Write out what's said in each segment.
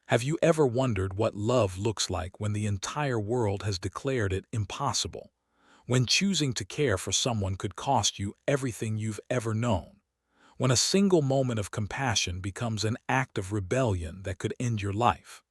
Have you ever wondered what love looks like when the entire world has declared it impossible? When choosing to care for someone could cost you everything you've ever known? When a single moment of compassion becomes an act of rebellion that could end your life?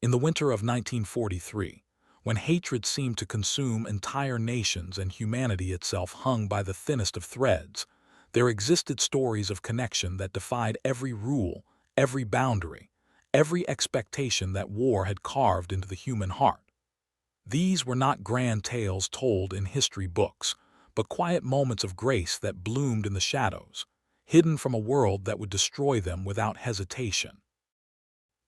In the winter of 1943, when hatred seemed to consume entire nations and humanity itself hung by the thinnest of threads, there existed stories of connection that defied every rule, every boundary, every expectation that war had carved into the human heart. These were not grand tales told in history books, but quiet moments of grace that bloomed in the shadows, hidden from a world that would destroy them without hesitation.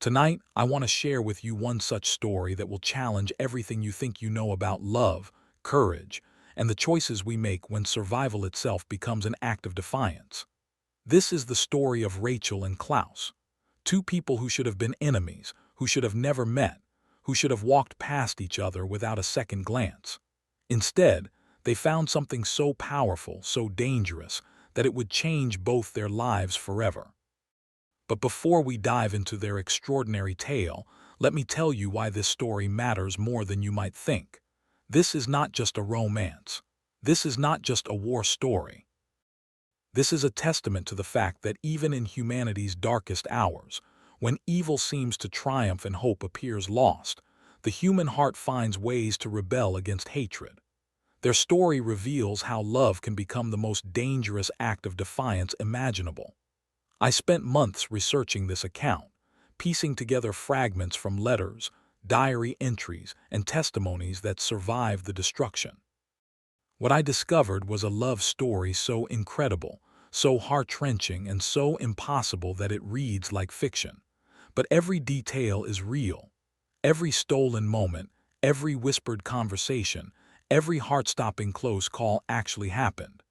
Tonight, I want to share with you one such story that will challenge everything you think you know about love, courage, and the choices we make when survival itself becomes an act of defiance. This is the story of Rachel and Klaus, two people who should have been enemies, who should have never met, who should have walked past each other without a second glance. Instead, they found something so powerful, so dangerous, that it would change both their lives forever. But before we dive into their extraordinary tale, let me tell you why this story matters more than you might think. This is not just a romance. This is not just a war story. This is a testament to the fact that even in humanity's darkest hours, when evil seems to triumph and hope appears lost, the human heart finds ways to rebel against hatred. Their story reveals how love can become the most dangerous act of defiance imaginable. I spent months researching this account, piecing together fragments from letters, diary entries, and testimonies that survived the destruction. What I discovered was a love story so incredible, so heart-wrenching, and so impossible that it reads like fiction. But every detail is real. Every stolen moment, every whispered conversation, every heart-stopping close call actually happened.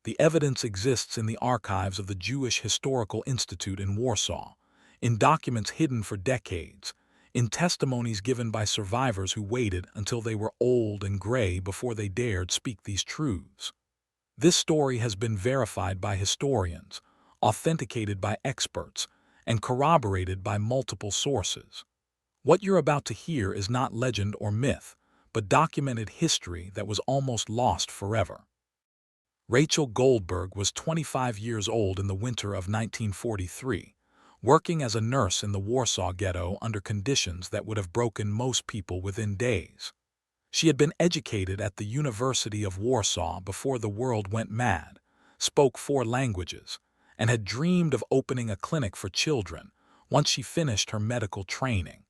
The evidence exists in the archives of the Jewish Historical Institute in Warsaw, in documents hidden for decades, in testimonies given by survivors who waited until they were old and gray before they dared speak these truths. This story has been verified by historians, authenticated by experts, and corroborated by multiple sources. What you're about to hear is not legend or myth, but documented history that was almost lost forever. Rachel Goldberg was 25 years old in the winter of 1943, working as a nurse in the Warsaw Ghetto under conditions that would have broken most people within days. She had been educated at the University of Warsaw before the world went mad, spoke 4 languages, and had dreamed of opening a clinic for children once she finished her medical training.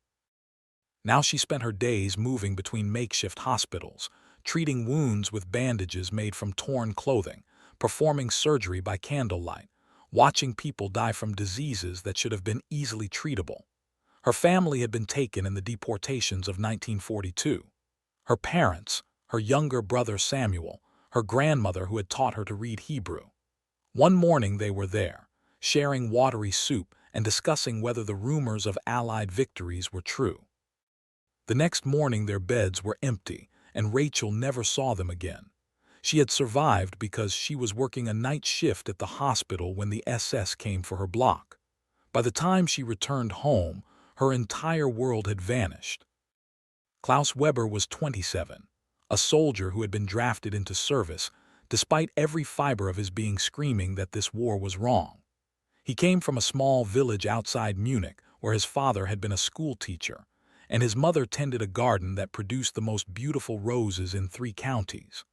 Now she spent her days moving between makeshift hospitals, treating wounds with bandages made from torn clothing, performing surgery by candlelight, watching people die from diseases that should have been easily treatable. Her family had been taken in the deportations of 1942. Her parents, her younger brother Samuel, her grandmother who had taught her to read Hebrew. One morning they were there, sharing watery soup and discussing whether the rumors of Allied victories were true. The next morning their beds were empty, and Rachel never saw them again. She had survived because she was working a night shift at the hospital when the SS came for her block. By the time she returned home, her entire world had vanished. Klaus Weber was 27, a soldier who had been drafted into service, despite every fiber of his being screaming that this war was wrong. He came from a small village outside Munich where his father had been a school teacher, and his mother tended a garden that produced the most beautiful roses in 3 counties.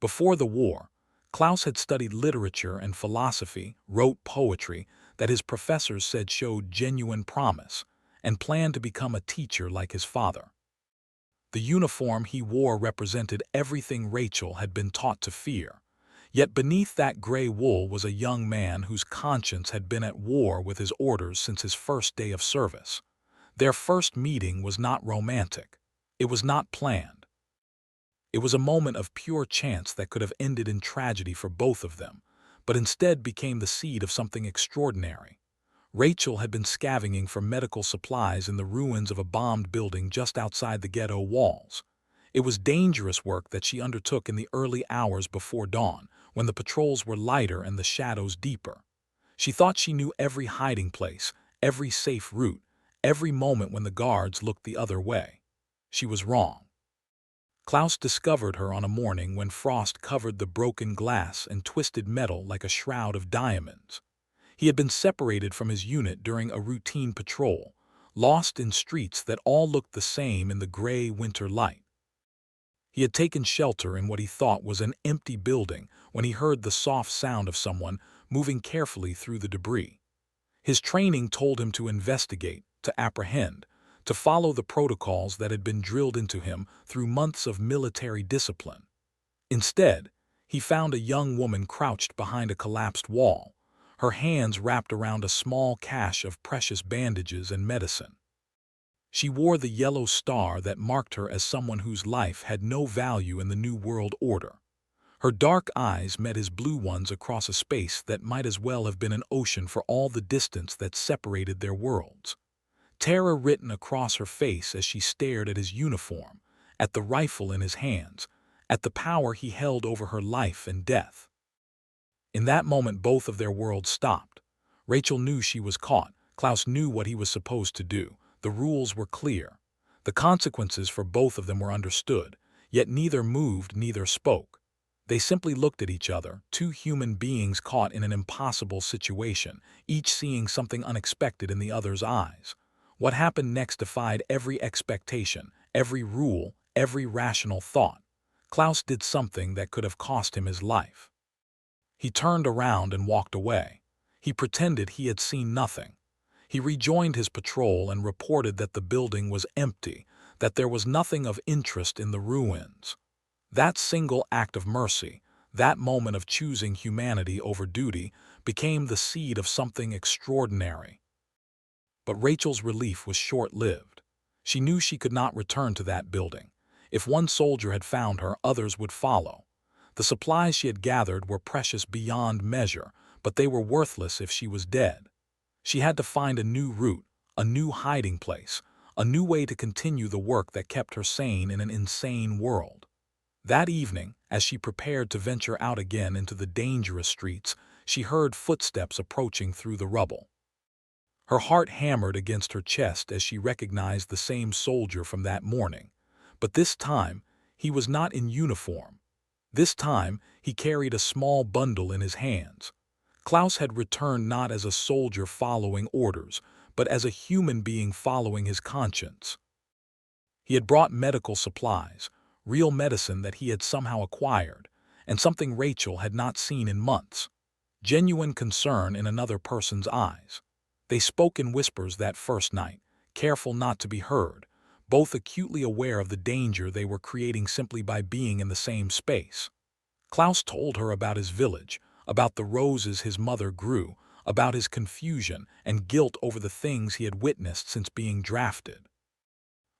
Before the war, Klaus had studied literature and philosophy, wrote poetry that his professors said showed genuine promise, and planned to become a teacher like his father. The uniform he wore represented everything Rachel had been taught to fear. Yet beneath that gray wool was a young man whose conscience had been at war with his orders since his first day of service. Their first meeting was not romantic. It was not planned. It was a moment of pure chance that could have ended in tragedy for both of them, but instead became the seed of something extraordinary. Rachel had been scavenging for medical supplies in the ruins of a bombed building just outside the ghetto walls. It was dangerous work that she undertook in the early hours before dawn, when the patrols were lighter and the shadows deeper. She thought she knew every hiding place, every safe route, every moment when the guards looked the other way. She was wrong. Klaus discovered her on a morning when frost covered the broken glass and twisted metal like a shroud of diamonds. He had been separated from his unit during a routine patrol, lost in streets that all looked the same in the gray winter light. He had taken shelter in what he thought was an empty building when he heard the soft sound of someone moving carefully through the debris. His training told him to investigate, to apprehend, to follow the protocols that had been drilled into him through months of military discipline. Instead, he found a young woman crouched behind a collapsed wall, her hands wrapped around a small cache of precious bandages and medicine. She wore the yellow star that marked her as someone whose life had no value in the New World Order. Her dark eyes met his blue ones across a space that might as well have been an ocean for all the distance that separated their worlds. Terror written across her face as she stared at his uniform, at the rifle in his hands, at the power he held over her life and death. In that moment, both of their worlds stopped. Rachel knew she was caught. Klaus knew what he was supposed to do. The rules were clear. The consequences for both of them were understood, yet neither moved, neither spoke. They simply looked at each other, two human beings caught in an impossible situation, each seeing something unexpected in the other's eyes. What happened next defied every expectation, every rule, every rational thought. Klaus did something that could have cost him his life. He turned around and walked away. He pretended he had seen nothing. He rejoined his patrol and reported that the building was empty, that there was nothing of interest in the ruins. That single act of mercy, that moment of choosing humanity over duty, became the seed of something extraordinary. But Rachel's relief was short-lived. She knew she could not return to that building. If one soldier had found her, others would follow. The supplies she had gathered were precious beyond measure, but they were worthless if she was dead. She had to find a new route, a new hiding place, a new way to continue the work that kept her sane in an insane world. That evening, as she prepared to venture out again into the dangerous streets, she heard footsteps approaching through the rubble. Her heart hammered against her chest as she recognized the same soldier from that morning. But this time, he was not in uniform. This time, he carried a small bundle in his hands. Klaus had returned not as a soldier following orders, but as a human being following his conscience. He had brought medical supplies, real medicine that he had somehow acquired, and something Rachel had not seen in months. Genuine concern in another person's eyes. They spoke in whispers that first night, careful not to be heard, both acutely aware of the danger they were creating simply by being in the same space. Klaus told her about his village, about the roses his mother grew, about his confusion and guilt over the things he had witnessed since being drafted.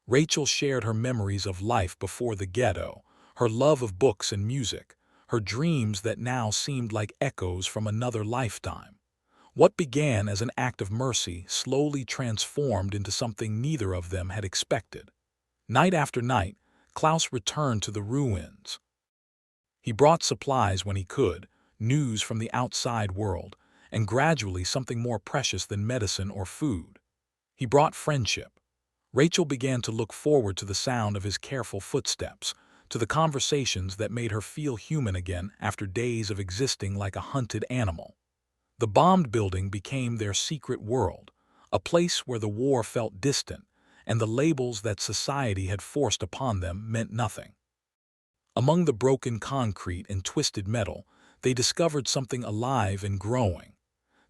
Rachel shared her memories of life before the ghetto, her love of books and music, her dreams that now seemed like echoes from another lifetime. What began as an act of mercy slowly transformed into something neither of them had expected. Night after night, Klaus returned to the ruins. He brought supplies when he could, news from the outside world, and gradually something more precious than medicine or food. He brought friendship. Rachel began to look forward to the sound of his careful footsteps, to the conversations that made her feel human again after days of existing like a hunted animal. The bombed building became their secret world, a place where the war felt distant, and the labels that society had forced upon them meant nothing. Among the broken concrete and twisted metal, they discovered something alive and growing.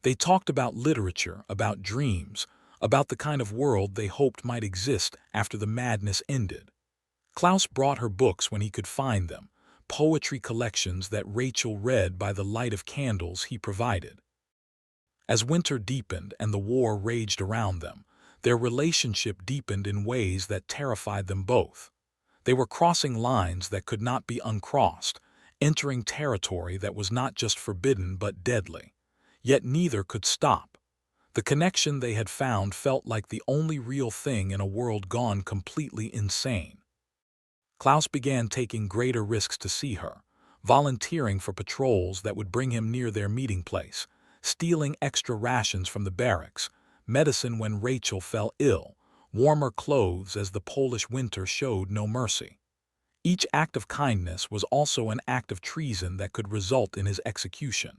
They talked about literature, about dreams, about the kind of world they hoped might exist after the madness ended. Klaus brought her books when he could find them, poetry collections that Rachel read by the light of candles he provided. As winter deepened and the war raged around them, their relationship deepened in ways that terrified them both. They were crossing lines that could not be uncrossed, entering territory that was not just forbidden but deadly. Yet neither could stop. The connection they had found felt like the only real thing in a world gone completely insane. Klaus began taking greater risks to see her, volunteering for patrols that would bring him near their meeting place, stealing extra rations from the barracks, medicine when Rachel fell ill, warmer clothes as the Polish winter showed no mercy. Each act of kindness was also an act of treason that could result in his execution.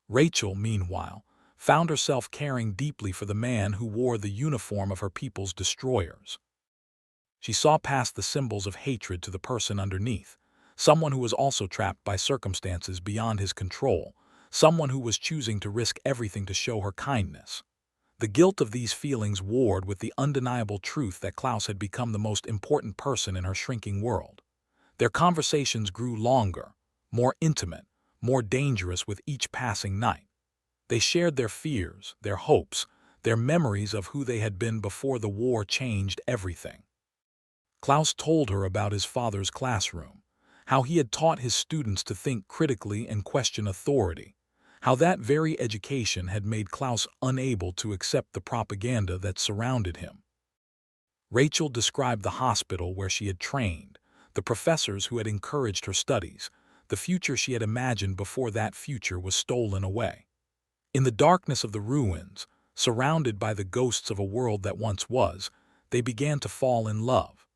Rachel, meanwhile, found herself caring deeply for the man who wore the uniform of her people's destroyers. She saw past the symbols of hatred to the person underneath, someone who was also trapped by circumstances beyond his control, someone who was choosing to risk everything to show her kindness. The guilt of these feelings warred with the undeniable truth that Klaus had become the most important person in her shrinking world. Their conversations grew longer, more intimate, more dangerous with each passing night. They shared their fears, their hopes, their memories of who they had been before the war changed everything. Klaus told her about his father's classroom, how he had taught his students to think critically and question authority, how that very education had made Klaus unable to accept the propaganda that surrounded him. Rachel described the hospital where she had trained, the professors who had encouraged her studies, the future she had imagined before that future was stolen away. In the darkness of the ruins, surrounded by the ghosts of a world that once was, they began to fall in love.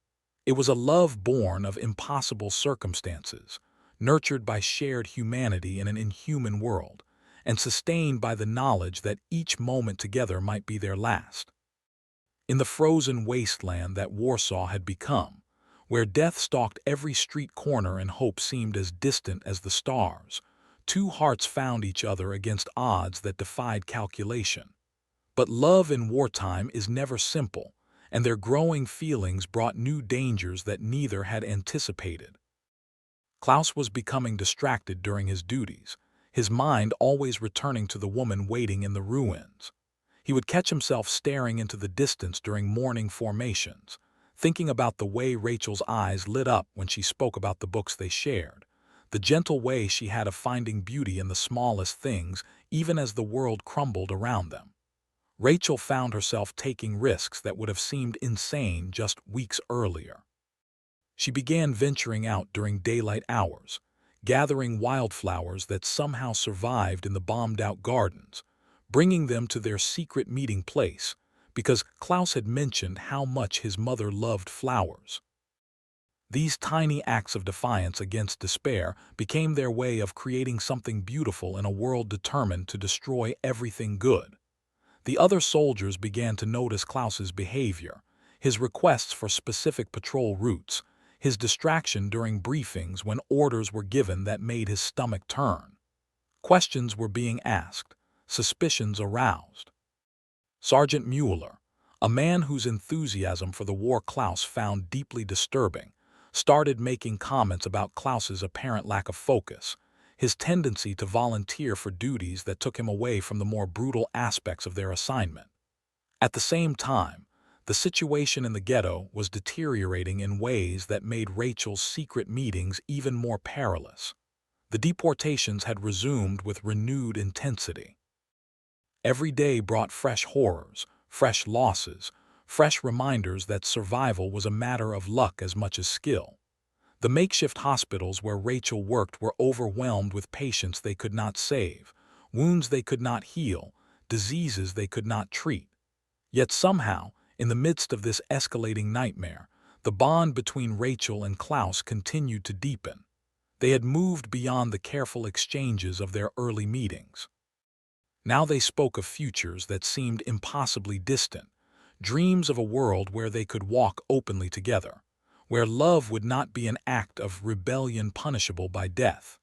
It was a love born of impossible circumstances, nurtured by shared humanity in an inhuman world, and sustained by the knowledge that each moment together might be their last. In the frozen wasteland that Warsaw had become, where death stalked every street corner and hope seemed as distant as the stars, two hearts found each other against odds that defied calculation. But love in wartime is never simple, and their growing feelings brought new dangers that neither had anticipated. Klaus was becoming distracted during his duties, his mind always returning to the woman waiting in the ruins. He would catch himself staring into the distance during morning formations, thinking about the way Rachel's eyes lit up when she spoke about the books they shared, the gentle way she had of finding beauty in the smallest things, even as the world crumbled around them. Rachel found herself taking risks that would have seemed insane just weeks earlier. She began venturing out during daylight hours, gathering wildflowers that somehow survived in the bombed-out gardens, bringing them to their secret meeting place, because Klaus had mentioned how much his mother loved flowers. These tiny acts of defiance against despair became their way of creating something beautiful in a world determined to destroy everything good. The other soldiers began to notice Klaus's behavior, his requests for specific patrol routes, his distraction during briefings when orders were given that made his stomach turn. Questions were being asked, suspicions aroused. Sergeant Mueller, a man whose enthusiasm for the war Klaus found deeply disturbing, started making comments about Klaus's apparent lack of focus, his tendency to volunteer for duties that took him away from the more brutal aspects of their assignment. At the same time, the situation in the ghetto was deteriorating in ways that made Rachel's secret meetings even more perilous. The deportations had resumed with renewed intensity. Every day brought fresh horrors, fresh losses, fresh reminders that survival was a matter of luck as much as skill. The makeshift hospitals where Rachel worked were overwhelmed with patients they could not save, wounds they could not heal, diseases they could not treat. Yet somehow, in the midst of this escalating nightmare, the bond between Rachel and Klaus continued to deepen. They had moved beyond the careful exchanges of their early meetings. Now they spoke of futures that seemed impossibly distant, dreams of a world where they could walk openly together, where love would not be an act of rebellion punishable by death.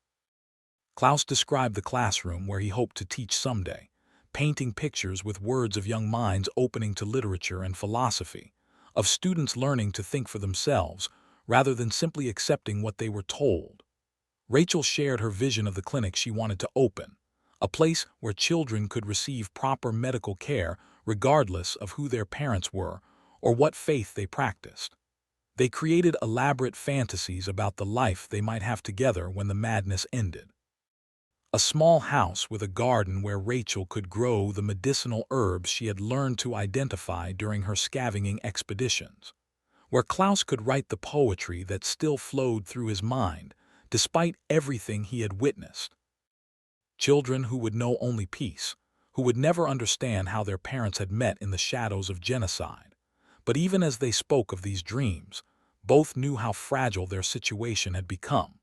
Klaus described the classroom where he hoped to teach someday, painting pictures with words of young minds opening to literature and philosophy, of students learning to think for themselves rather than simply accepting what they were told. Rachel shared her vision of the clinic she wanted to open, a place where children could receive proper medical care regardless of who their parents were or what faith they practiced. They created elaborate fantasies about the life they might have together when the madness ended. A small house with a garden where Rachel could grow the medicinal herbs she had learned to identify during her scavenging expeditions, where Klaus could write the poetry that still flowed through his mind, despite everything he had witnessed. Children who would know only peace, who would never understand how their parents had met in the shadows of genocide. But even as they spoke of these dreams, both knew how fragile their situation had become.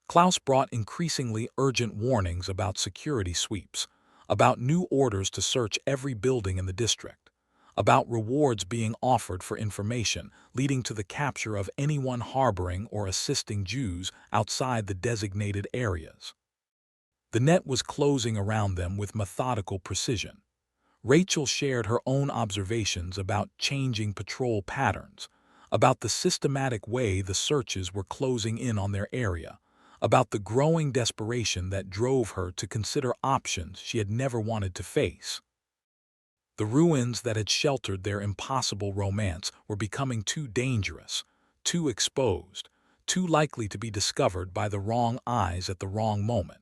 Klaus brought increasingly urgent warnings about security sweeps, about new orders to search every building in the district, about rewards being offered for information leading to the capture of anyone harboring or assisting Jews outside the designated areas. The net was closing around them with methodical precision. Rachel shared her own observations about changing patrol patterns, about the systematic way the searches were closing in on their area, about the growing desperation that drove her to consider options she had never wanted to face. The ruins that had sheltered their impossible romance were becoming too dangerous, too exposed, too likely to be discovered by the wrong eyes at the wrong moment.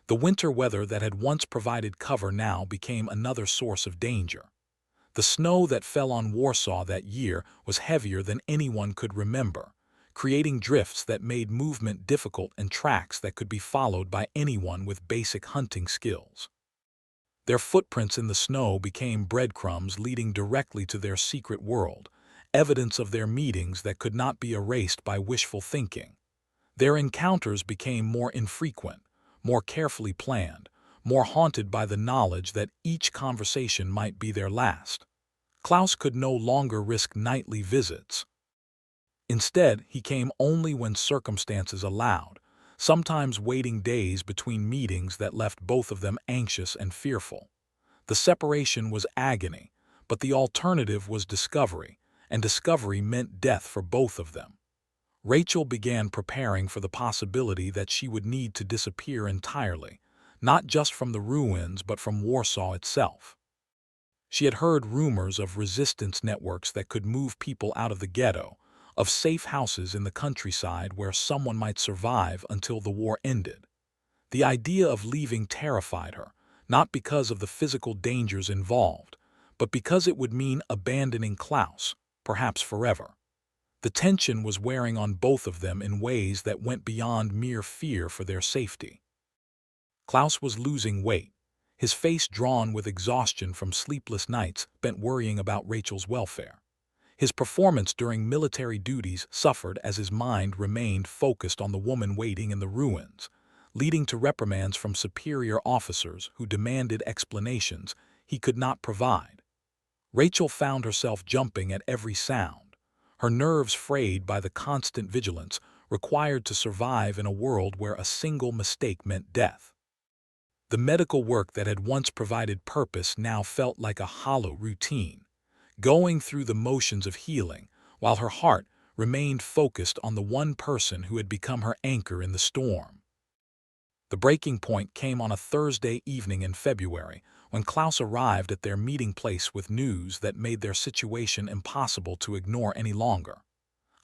The winter weather that had once provided cover now became another source of danger. The snow that fell on Warsaw that year was heavier than anyone could remember, creating drifts that made movement difficult and tracks that could be followed by anyone with basic hunting skills. Their footprints in the snow became breadcrumbs leading directly to their secret world, evidence of their meetings that could not be erased by wishful thinking. Their encounters became more infrequent, more carefully planned, more haunted by the knowledge that each conversation might be their last. Klaus could no longer risk nightly visits. Instead, he came only when circumstances allowed, sometimes waiting days between meetings that left both of them anxious and fearful. The separation was agony, but the alternative was discovery, and discovery meant death for both of them. Rachel began preparing for the possibility that she would need to disappear entirely, not just from the ruins but from Warsaw itself. She had heard rumors of resistance networks that could move people out of the ghetto, of safe houses in the countryside where someone might survive until the war ended. The idea of leaving terrified her, not because of the physical dangers involved, but because it would mean abandoning Klaus, perhaps forever. The tension was wearing on both of them in ways that went beyond mere fear for their safety. Klaus was losing weight, his face drawn with exhaustion from sleepless nights spent worrying about Rachel's welfare. His performance during military duties suffered as his mind remained focused on the woman waiting in the ruins, leading to reprimands from superior officers who demanded explanations he could not provide. Rachel found herself jumping at every sound, her nerves frayed by the constant vigilance required to survive in a world where a single mistake meant death. The medical work that had once provided purpose now felt like a hollow routine, going through the motions of healing, while her heart remained focused on the one person who had become her anchor in the storm. The breaking point came on a Thursday evening in February, when Klaus arrived at their meeting place with news that made their situation impossible to ignore any longer.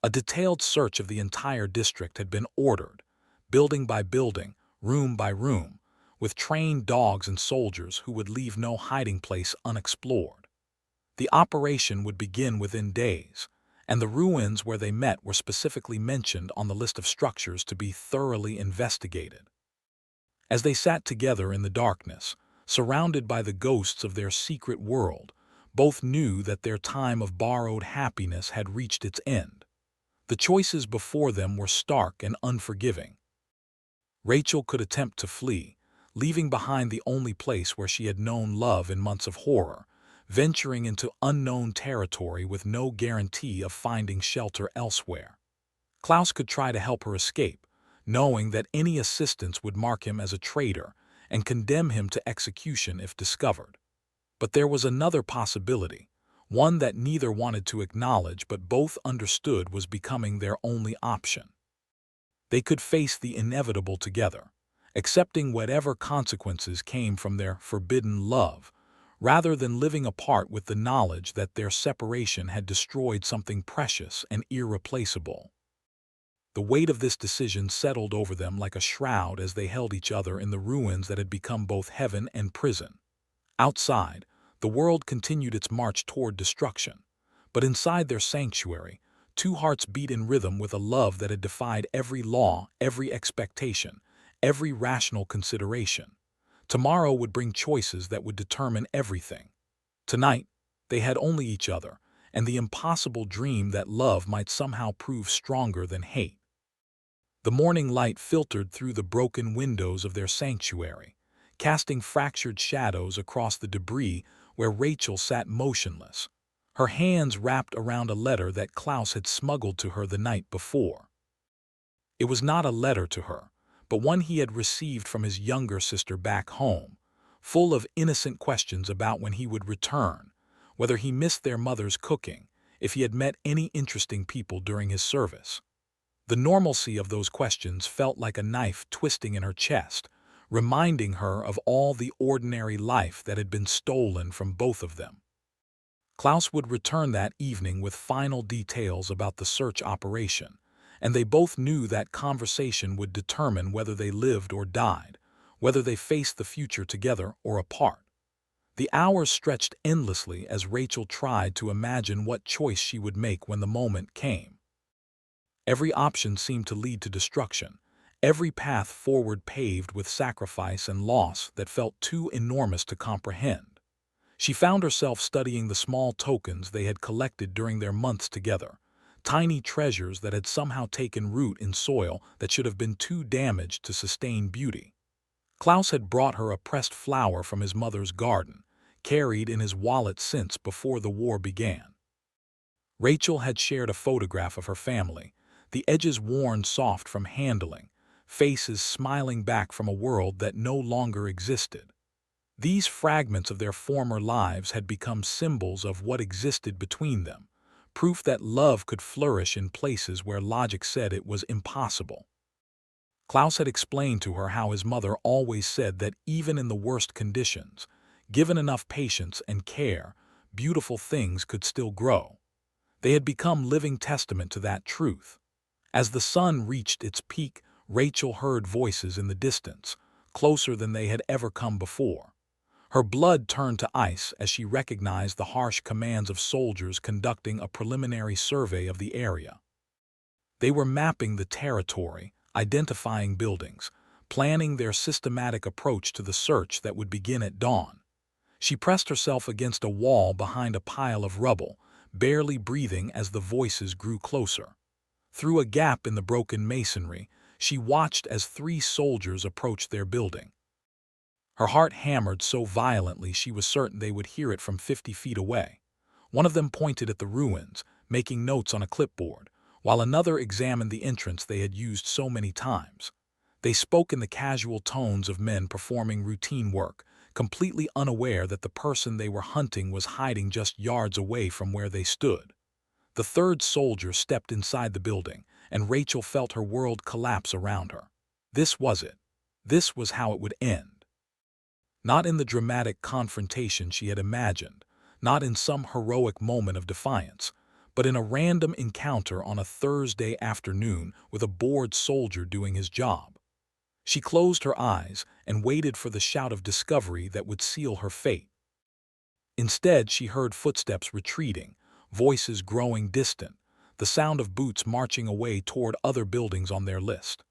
A detailed search of the entire district had been ordered, building by building, room by room, with trained dogs and soldiers who would leave no hiding place unexplored. The operation would begin within days, and the ruins where they met were specifically mentioned on the list of structures to be thoroughly investigated. As they sat together in the darkness, surrounded by the ghosts of their secret world, both knew that their time of borrowed happiness had reached its end. The choices before them were stark and unforgiving. Rachel could attempt to flee, leaving behind the only place where she had known love in months of horror, venturing into unknown territory with no guarantee of finding shelter elsewhere. Klaus could try to help her escape, knowing that any assistance would mark him as a traitor and condemn him to execution if discovered. But there was another possibility, one that neither wanted to acknowledge but both understood was becoming their only option. They could face the inevitable together, accepting whatever consequences came from their forbidden love, rather than living apart with the knowledge that their separation had destroyed something precious and irreplaceable. The weight of this decision settled over them like a shroud as they held each other in the ruins that had become both heaven and prison. Outside, the world continued its march toward destruction, but inside their sanctuary, two hearts beat in rhythm with a love that had defied every law, every expectation, every rational consideration. Tomorrow would bring choices that would determine everything. Tonight, they had only each other, and the impossible dream that love might somehow prove stronger than hate. The morning light filtered through the broken windows of their sanctuary, casting fractured shadows across the debris where Rachel sat motionless, her hands wrapped around a letter that Klaus had smuggled to her the night before. It was not a letter to her, but one he had received from his younger sister back home, full of innocent questions about when he would return, whether he missed their mother's cooking, if he had met any interesting people during his service. The normalcy of those questions felt like a knife twisting in her chest, reminding her of all the ordinary life that had been stolen from both of them. Klaus would return that evening with final details about the search operation, and they both knew that conversation would determine whether they lived or died, whether they faced the future together or apart. The hours stretched endlessly as Rachel tried to imagine what choice she would make when the moment came. Every option seemed to lead to destruction, every path forward paved with sacrifice and loss that felt too enormous to comprehend. She found herself studying the small tokens they had collected during their months together, tiny treasures that had somehow taken root in soil that should have been too damaged to sustain beauty. Klaus had brought her a pressed flower from his mother's garden, carried in his wallet since before the war began. Rachel had shared a photograph of her family, the edges worn soft from handling, faces smiling back from a world that no longer existed. These fragments of their former lives had become symbols of what existed between them, proof that love could flourish in places where logic said it was impossible. Klaus had explained to her how his mother always said that even in the worst conditions, given enough patience and care, beautiful things could still grow. They had become living testament to that truth. As the sun reached its peak, Rachel heard voices in the distance, closer than they had ever come before. Her blood turned to ice as she recognized the harsh commands of soldiers conducting a preliminary survey of the area. They were mapping the territory, identifying buildings, planning their systematic approach to the search that would begin at dawn. She pressed herself against a wall behind a pile of rubble, barely breathing as the voices grew closer. Through a gap in the broken masonry, she watched as 3 soldiers approached their building. Her heart hammered so violently she was certain they would hear it from 50 feet away. One of them pointed at the ruins, making notes on a clipboard, while another examined the entrance they had used so many times. They spoke in the casual tones of men performing routine work, completely unaware that the person they were hunting was hiding just yards away from where they stood. The 3rd soldier stepped inside the building, and Rachel felt her world collapse around her. This was it. This was how it would end. Not in the dramatic confrontation she had imagined, not in some heroic moment of defiance, but in a random encounter on a Thursday afternoon with a bored soldier doing his job. She closed her eyes and waited for the shout of discovery that would seal her fate. Instead, she heard footsteps retreating, voices growing distant, the sound of boots marching away toward other buildings on their list.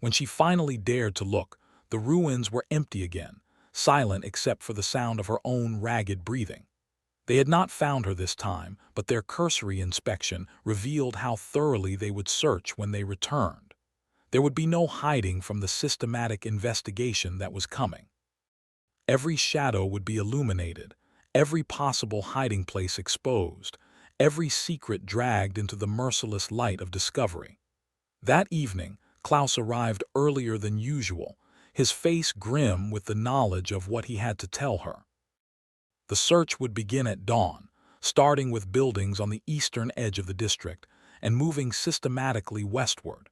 When she finally dared to look, the ruins were empty again, silent except for the sound of her own ragged breathing. They had not found her this time, but their cursory inspection revealed how thoroughly they would search when they returned. There would be no hiding from the systematic investigation that was coming. Every shadow would be illuminated, every possible hiding place exposed, every secret dragged into the merciless light of discovery. That evening, Klaus arrived earlier than usual, his face grim with the knowledge of what he had to tell her. The search would begin at dawn, starting with buildings on the eastern edge of the district and moving systematically westward.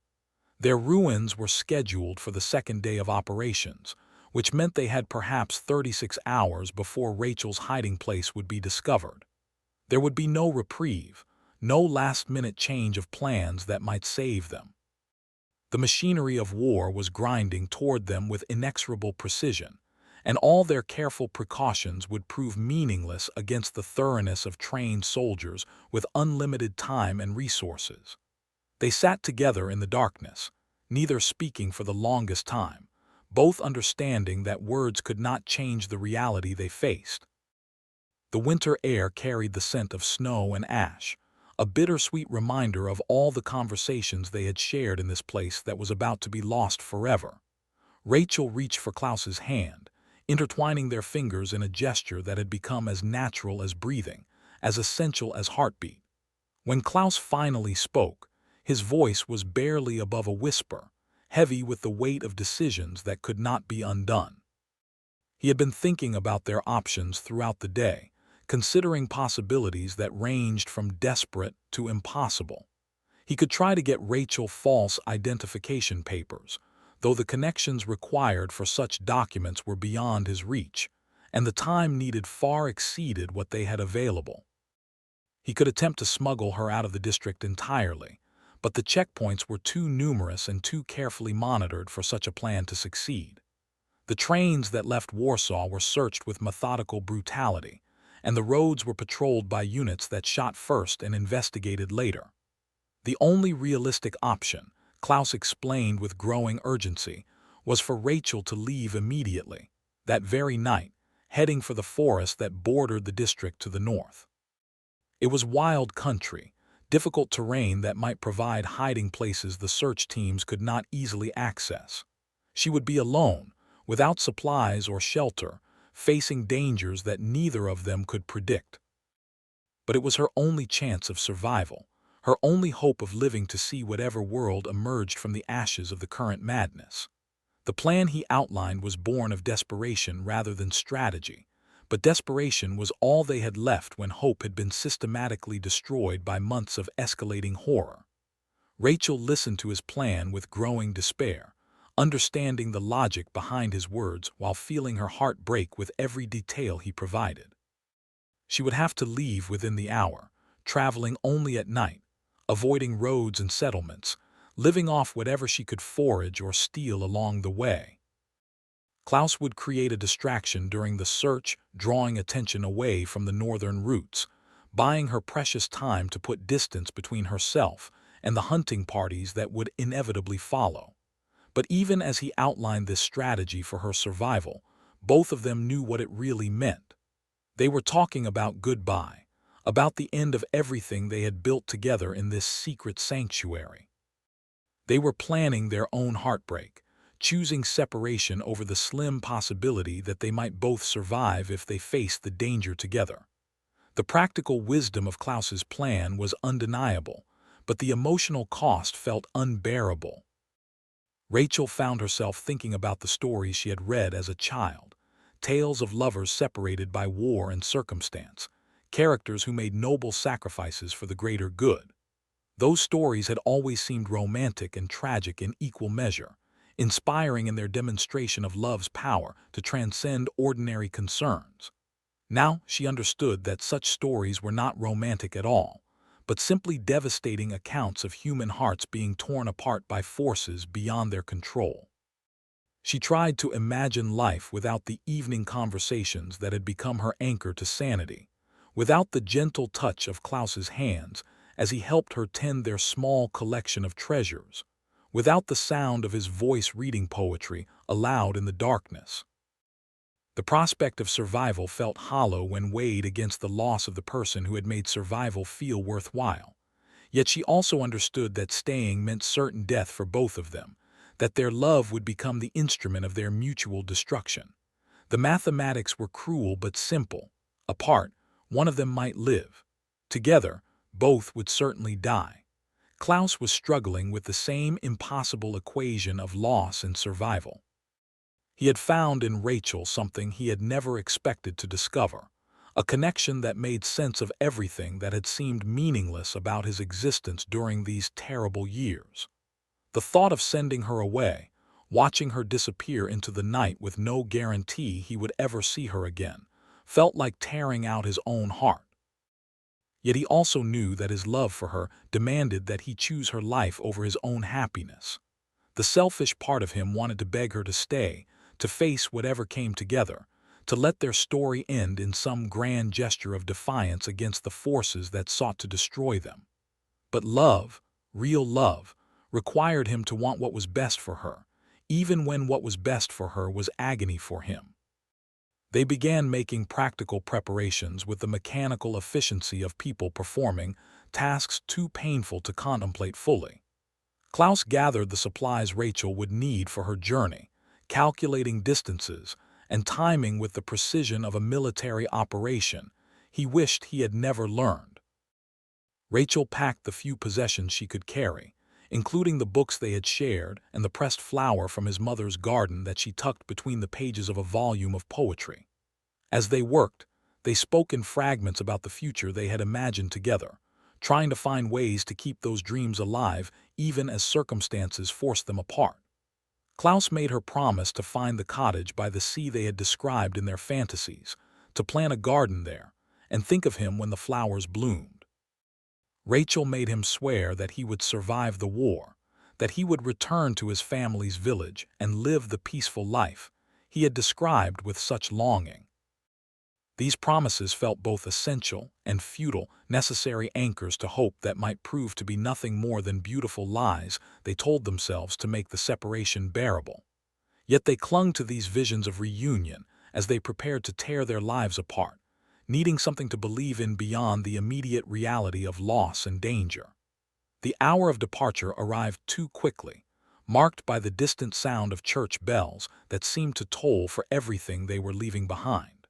Their ruins were scheduled for the 2nd day of operations, which meant they had perhaps 36 hours before Rachel's hiding place would be discovered. There would be no reprieve, no last-minute change of plans that might save them. The machinery of war was grinding toward them with inexorable precision, and all their careful precautions would prove meaningless against the thoroughness of trained soldiers with unlimited time and resources. They sat together in the darkness, neither speaking for the longest time, both understanding that words could not change the reality they faced. The winter air carried the scent of snow and ash, a bittersweet reminder of all the conversations they had shared in this place that was about to be lost forever. Rachel reached for Klaus's hand, intertwining their fingers in a gesture that had become as natural as breathing, as essential as heartbeat. When Klaus finally spoke, his voice was barely above a whisper, heavy with the weight of decisions that could not be undone. He had been thinking about their options throughout the day, considering possibilities that ranged from desperate to impossible. He could try to get Rachel false identification papers, though the connections required for such documents were beyond his reach, and the time needed far exceeded what they had available. He could attempt to smuggle her out of the district entirely, but the checkpoints were too numerous and too carefully monitored for such a plan to succeed. The trains that left Warsaw were searched with methodical brutality, and the roads were patrolled by units that shot first and investigated later. The only realistic option, Klaus explained with growing urgency, was for Rachel to leave immediately, that very night, heading for the forest that bordered the district to the north. It was wild country, difficult terrain that might provide hiding places the search teams could not easily access. She would be alone, without supplies or shelter, facing dangers that neither of them could predict. But it was her only chance of survival, her only hope of living to see whatever world emerged from the ashes of the current madness. The plan he outlined was born of desperation rather than strategy, but desperation was all they had left when hope had been systematically destroyed by months of escalating horror. Rachel listened to his plan with growing despair, understanding the logic behind his words while feeling her heart break with every detail he provided. She would have to leave within the hour, traveling only at night, avoiding roads and settlements, living off whatever she could forage or steal along the way. Klaus would create a distraction during the search, drawing attention away from the northern routes, buying her precious time to put distance between herself and the hunting parties that would inevitably follow. But even as he outlined this strategy for her survival, both of them knew what it really meant. They were talking about goodbye, about the end of everything they had built together in this secret sanctuary. They were planning their own heartbreak, choosing separation over the slim possibility that they might both survive if they faced the danger together. The practical wisdom of Klaus's plan was undeniable, but the emotional cost felt unbearable. Rachel found herself thinking about the stories she had read as a child, tales of lovers separated by war and circumstance, characters who made noble sacrifices for the greater good. Those stories had always seemed romantic and tragic in equal measure, inspiring in their demonstration of love's power to transcend ordinary concerns. Now she understood that such stories were not romantic at all, but simply devastating accounts of human hearts being torn apart by forces beyond their control. She tried to imagine life without the evening conversations that had become her anchor to sanity, without the gentle touch of Klaus's hands as he helped her tend their small collection of treasures, without the sound of his voice reading poetry aloud in the darkness. The prospect of survival felt hollow when weighed against the loss of the person who had made survival feel worthwhile. Yet she also understood that staying meant certain death for both of them, that their love would become the instrument of their mutual destruction. The mathematics were cruel but simple. Apart, one of them might live. Together, both would certainly die. Klaus was struggling with the same impossible equation of loss and survival. He had found in Rachel something he had never expected to discover, a connection that made sense of everything that had seemed meaningless about his existence during these terrible years. The thought of sending her away, watching her disappear into the night with no guarantee he would ever see her again, felt like tearing out his own heart. Yet he also knew that his love for her demanded that he choose her life over his own happiness. The selfish part of him wanted to beg her to stay, to face whatever came together, to let their story end in some grand gesture of defiance against the forces that sought to destroy them. But love, real love, required him to want what was best for her, even when what was best for her was agony for him. They began making practical preparations with the mechanical efficiency of people performing tasks too painful to contemplate fully. Klaus gathered the supplies Rachel would need for her journey, calculating distances and timing with the precision of a military operation he wished he had never learned. Rachel packed the few possessions she could carry, including the books they had shared and the pressed flower from his mother's garden that she tucked between the pages of a volume of poetry. As they worked, they spoke in fragments about the future they had imagined together, trying to find ways to keep those dreams alive even as circumstances forced them apart. Klaus made her promise to find the cottage by the sea they had described in their fantasies, to plant a garden there, and think of him when the flowers bloomed. Rachel made him swear that he would survive the war, that he would return to his family's village and live the peaceful life he had described with such longing. These promises felt both essential and futile, necessary anchors to hope that might prove to be nothing more than beautiful lies they told themselves to make the separation bearable. Yet they clung to these visions of reunion as they prepared to tear their lives apart, needing something to believe in beyond the immediate reality of loss and danger. The hour of departure arrived too quickly, marked by the distant sound of church bells that seemed to toll for everything they were leaving behind.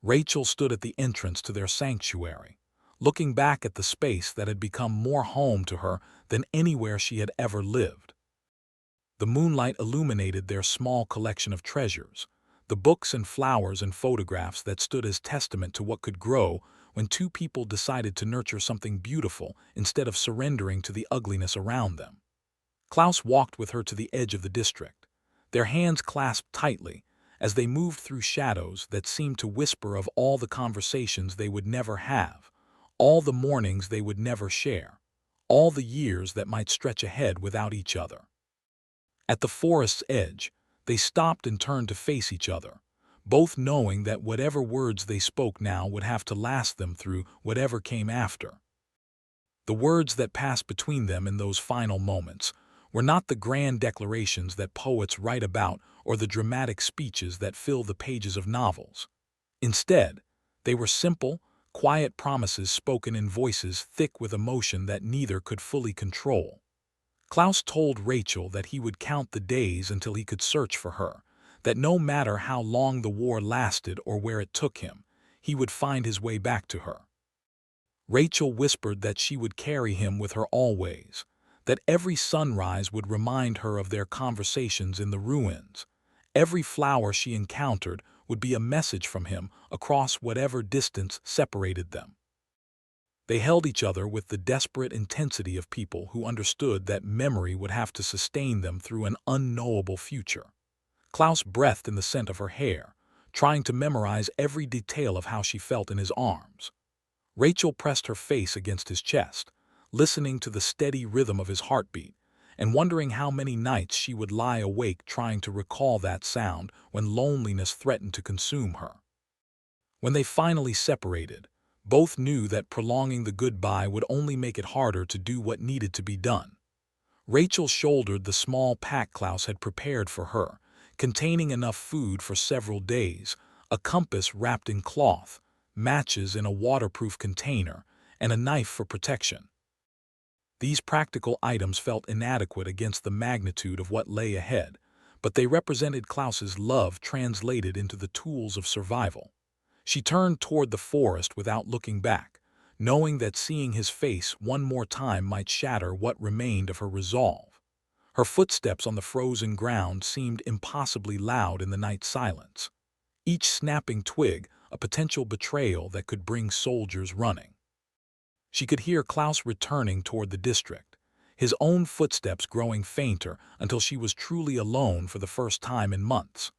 Rachel stood at the entrance to their sanctuary, looking back at the space that had become more home to her than anywhere she had ever lived. The moonlight illuminated their small collection of treasures, the books and flowers and photographs that stood as testament to what could grow when two people decided to nurture something beautiful instead of surrendering to the ugliness around them. Klaus walked with her to the edge of the district, their hands clasped tightly, as they moved through shadows that seemed to whisper of all the conversations they would never have, all the mornings they would never share, all the years that might stretch ahead without each other. At the forest's edge, they stopped and turned to face each other, both knowing that whatever words they spoke now would have to last them through whatever came after. The words that passed between them in those final moments were not the grand declarations that poets write about or the dramatic speeches that fill the pages of novels. Instead, they were simple, quiet promises spoken in voices thick with emotion that neither could fully control. Klaus told Rachel that he would count the days until he could search for her, that no matter how long the war lasted or where it took him, he would find his way back to her. Rachel whispered that she would carry him with her always, that every sunrise would remind her of their conversations in the ruins. Every flower she encountered would be a message from him across whatever distance separated them. They held each other with the desperate intensity of people who understood that memory would have to sustain them through an unknowable future. Klaus breathed in the scent of her hair, trying to memorize every detail of how she felt in his arms. Rachel pressed her face against his chest, listening to the steady rhythm of his heartbeat, and wondering how many nights she would lie awake trying to recall that sound when loneliness threatened to consume her. When they finally separated, both knew that prolonging the goodbye would only make it harder to do what needed to be done. Rachel shouldered the small pack Klaus had prepared for her, containing enough food for several days, a compass wrapped in cloth, matches in a waterproof container, and a knife for protection. These practical items felt inadequate against the magnitude of what lay ahead, but they represented Klaus's love translated into the tools of survival. She turned toward the forest without looking back, knowing that seeing his face one more time might shatter what remained of her resolve. Her footsteps on the frozen ground seemed impossibly loud in the night silence, each snapping twig a potential betrayal that could bring soldiers running. She could hear Klaus returning toward the district, his own footsteps growing fainter until she was truly alone for the first time in months.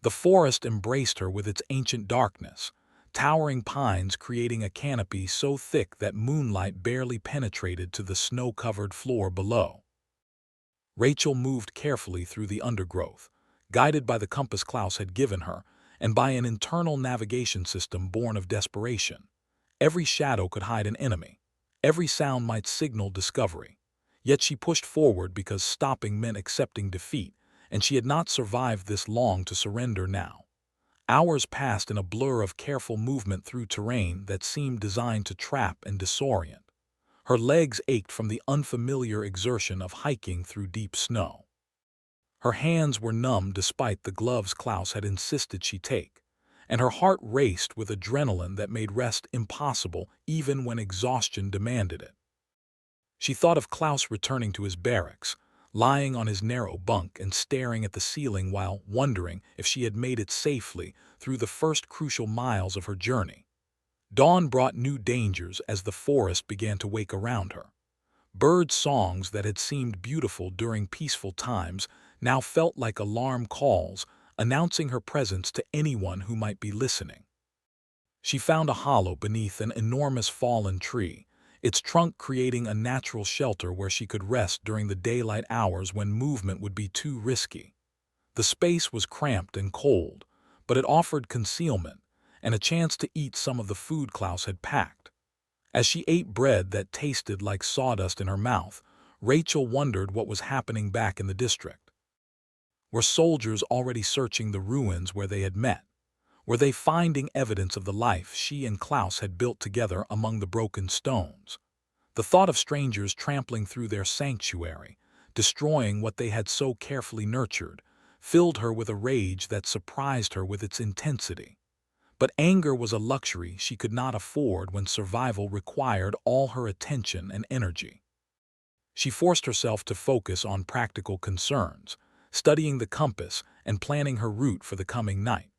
The forest embraced her with its ancient darkness, towering pines creating a canopy so thick that moonlight barely penetrated to the snow-covered floor below. Rachel moved carefully through the undergrowth, guided by the compass Klaus had given her and by an internal navigation system born of desperation. Every shadow could hide an enemy. Every sound might signal discovery. Yet she pushed forward because stopping meant accepting defeat, and she had not survived this long to surrender now. Hours passed in a blur of careful movement through terrain that seemed designed to trap and disorient. Her legs ached from the unfamiliar exertion of hiking through deep snow. Her hands were numb despite the gloves Klaus had insisted she take, and her heart raced with adrenaline that made rest impossible even when exhaustion demanded it. She thought of Klaus returning to his barracks, lying on his narrow bunk and staring at the ceiling while wondering if she had made it safely through the first crucial miles of her journey. Dawn brought new dangers as the forest began to wake around her. Bird songs that had seemed beautiful during peaceful times now felt like alarm calls, announcing her presence to anyone who might be listening. She found a hollow beneath an enormous fallen tree, its trunk creating a natural shelter where she could rest during the daylight hours when movement would be too risky. The space was cramped and cold, but it offered concealment and a chance to eat some of the food Klaus had packed. As she ate bread that tasted like sawdust in her mouth, Rachel wondered what was happening back in the district. Were soldiers already searching the ruins where they had met? Were they finding evidence of the life she and Klaus had built together among the broken stones? The thought of strangers trampling through their sanctuary, destroying what they had so carefully nurtured, filled her with a rage that surprised her with its intensity. But anger was a luxury she could not afford when survival required all her attention and energy. She forced herself to focus on practical concerns, studying the compass and planning her route for the coming night.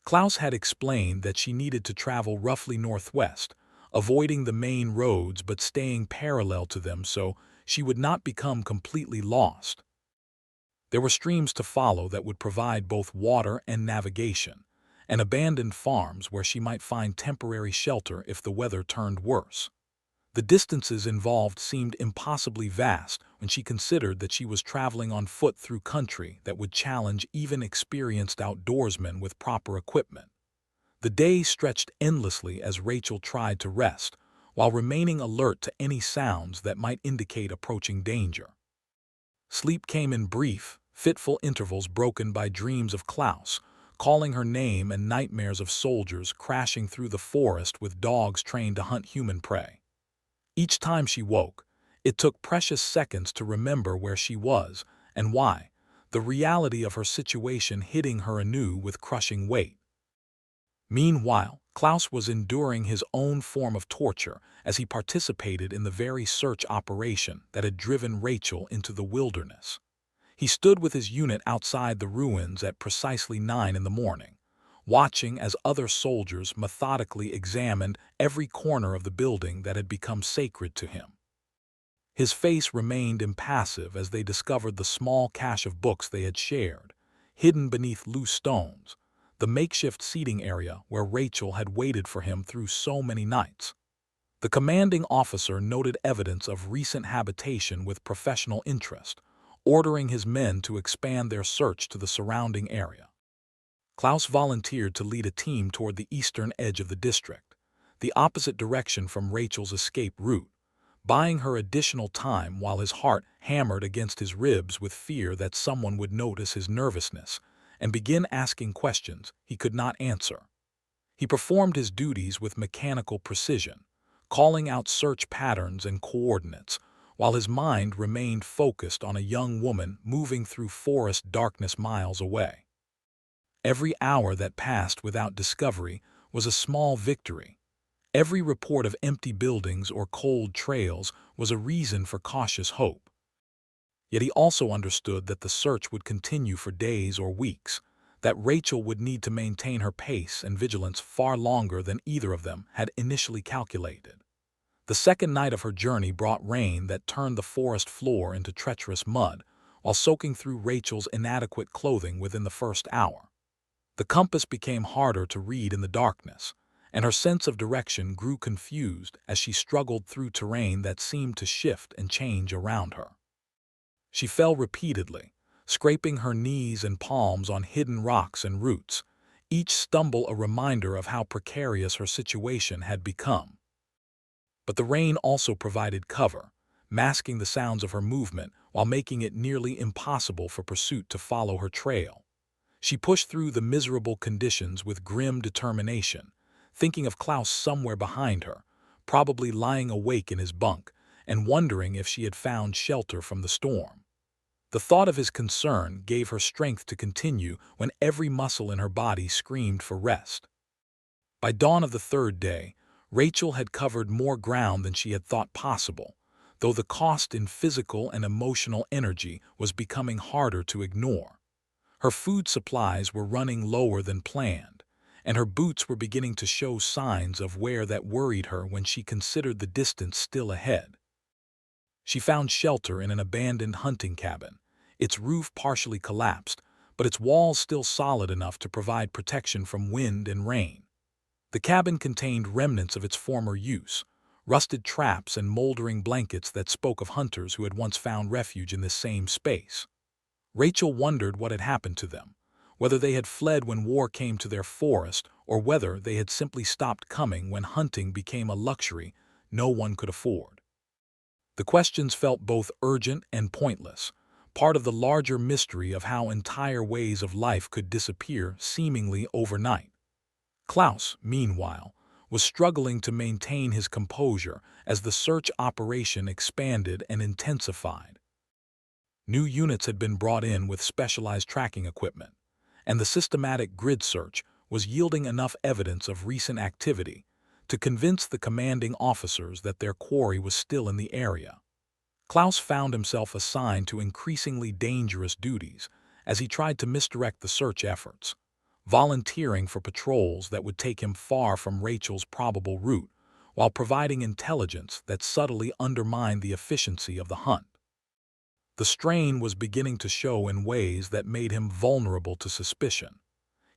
Klaus had explained that she needed to travel roughly northwest, avoiding the main roads but staying parallel to them so she would not become completely lost. There were streams to follow that would provide both water and navigation, and abandoned farms where she might find temporary shelter if the weather turned worse. The distances involved seemed impossibly vast when she considered that she was traveling on foot through country that would challenge even experienced outdoorsmen with proper equipment. The day stretched endlessly as Rachel tried to rest, while remaining alert to any sounds that might indicate approaching danger. Sleep came in brief, fitful intervals broken by dreams of Klaus, calling her name and nightmares of soldiers crashing through the forest with dogs trained to hunt human prey. Each time she woke, it took precious seconds to remember where she was and why, the reality of her situation hitting her anew with crushing weight. Meanwhile, Klaus was enduring his own form of torture as he participated in the very search operation that had driven Rachel into the wilderness. He stood with his unit outside the ruins at precisely 9 in the morning, watching as other soldiers methodically examined every corner of the building that had become sacred to him. His face remained impassive as they discovered the small cache of books they had shared, hidden beneath loose stones, the makeshift seating area where Rachel had waited for him through so many nights. The commanding officer noted evidence of recent habitation with professional interest, ordering his men to expand their search to the surrounding area. Klaus volunteered to lead a team toward the eastern edge of the district, the opposite direction from Rachel's escape route, buying her additional time while his heart hammered against his ribs with fear that someone would notice his nervousness and begin asking questions he could not answer. He performed his duties with mechanical precision, calling out search patterns and coordinates, while his mind remained focused on a young woman moving through forest darkness miles away. Every hour that passed without discovery was a small victory. Every report of empty buildings or cold trails was a reason for cautious hope. Yet he also understood that the search would continue for days or weeks, that Rachel would need to maintain her pace and vigilance far longer than either of them had initially calculated. The second night of her journey brought rain that turned the forest floor into treacherous mud, while soaking through Rachel's inadequate clothing within the first hour. The compass became harder to read in the darkness, and her sense of direction grew confused as she struggled through terrain that seemed to shift and change around her. She fell repeatedly, scraping her knees and palms on hidden rocks and roots, each stumble a reminder of how precarious her situation had become. But the rain also provided cover, masking the sounds of her movement while making it nearly impossible for pursuit to follow her trail. She pushed through the miserable conditions with grim determination, thinking of Klaus somewhere behind her, probably lying awake in his bunk, and wondering if she had found shelter from the storm. The thought of his concern gave her strength to continue when every muscle in her body screamed for rest. By dawn of the third day, Rachel had covered more ground than she had thought possible, though the cost in physical and emotional energy was becoming harder to ignore. Her food supplies were running lower than planned, and her boots were beginning to show signs of wear that worried her when she considered the distance still ahead. She found shelter in an abandoned hunting cabin, its roof partially collapsed, but its walls still solid enough to provide protection from wind and rain. The cabin contained remnants of its former use, rusted traps and moldering blankets that spoke of hunters who had once found refuge in this same space. Rachel wondered what had happened to them, whether they had fled when war came to their forest or whether they had simply stopped coming when hunting became a luxury no one could afford. The questions felt both urgent and pointless, part of the larger mystery of how entire ways of life could disappear seemingly overnight. Klaus, meanwhile, was struggling to maintain his composure as the search operation expanded and intensified. New units had been brought in with specialized tracking equipment, and the systematic grid search was yielding enough evidence of recent activity to convince the commanding officers that their quarry was still in the area. Klaus found himself assigned to increasingly dangerous duties as he tried to misdirect the search efforts, volunteering for patrols that would take him far from Rachel's probable route, while providing intelligence that subtly undermined the efficiency of the hunt. The strain was beginning to show in ways that made him vulnerable to suspicion.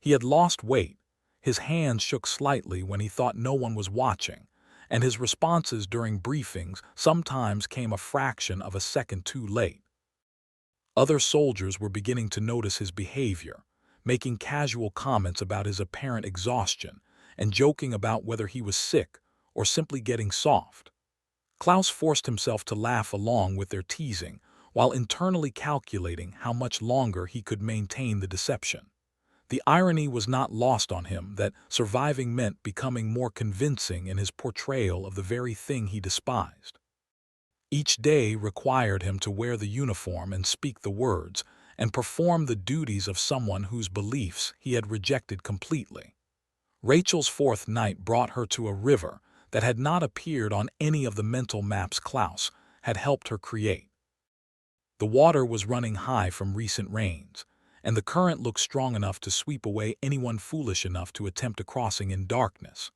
He had lost weight, his hands shook slightly when he thought no one was watching, and his responses during briefings sometimes came a fraction of a second too late. Other soldiers were beginning to notice his behavior, making casual comments about his apparent exhaustion and joking about whether he was sick or simply getting soft. Klaus forced himself to laugh along with their teasing while internally calculating how much longer he could maintain the deception. The irony was not lost on him that surviving meant becoming more convincing in his portrayal of the very thing he despised. Each day required him to wear the uniform and speak the words and perform the duties of someone whose beliefs he had rejected completely. Rachel's fourth night brought her to a river that had not appeared on any of the mental maps Klaus had helped her create. The water was running high from recent rains, and the current looked strong enough to sweep away anyone foolish enough to attempt a crossing in darkness.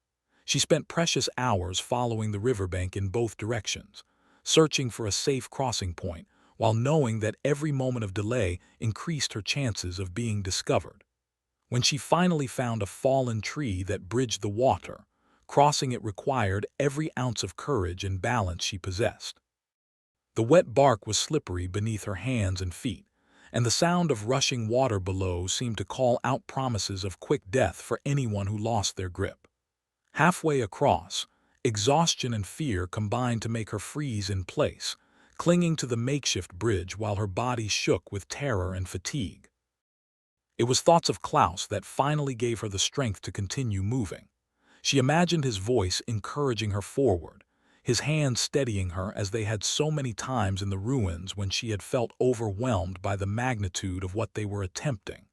She spent precious hours following the riverbank in both directions, searching for a safe crossing point, while knowing that every moment of delay increased her chances of being discovered. When she finally found a fallen tree that bridged the water, crossing it required every ounce of courage and balance she possessed. The wet bark was slippery beneath her hands and feet, and the sound of rushing water below seemed to call out promises of quick death for anyone who lost their grip. Halfway across, exhaustion and fear combined to make her freeze in place, clinging to the makeshift bridge while her body shook with terror and fatigue. It was thoughts of Klaus that finally gave her the strength to continue moving. She imagined his voice encouraging her forward, his hands steadying her as they had so many times in the ruins when she had felt overwhelmed by the magnitude of what they were attempting.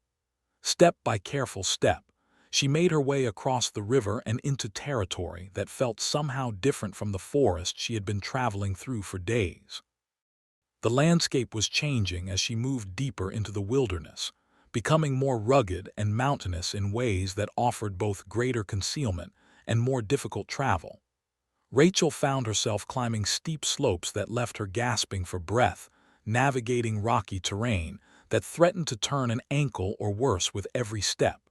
Step by careful step, she made her way across the river and into territory that felt somehow different from the forest she had been traveling through for days. The landscape was changing as she moved deeper into the wilderness, becoming more rugged and mountainous in ways that offered both greater concealment and more difficult travel. Rachel found herself climbing steep slopes that left her gasping for breath, navigating rocky terrain that threatened to turn an ankle or worse with every step.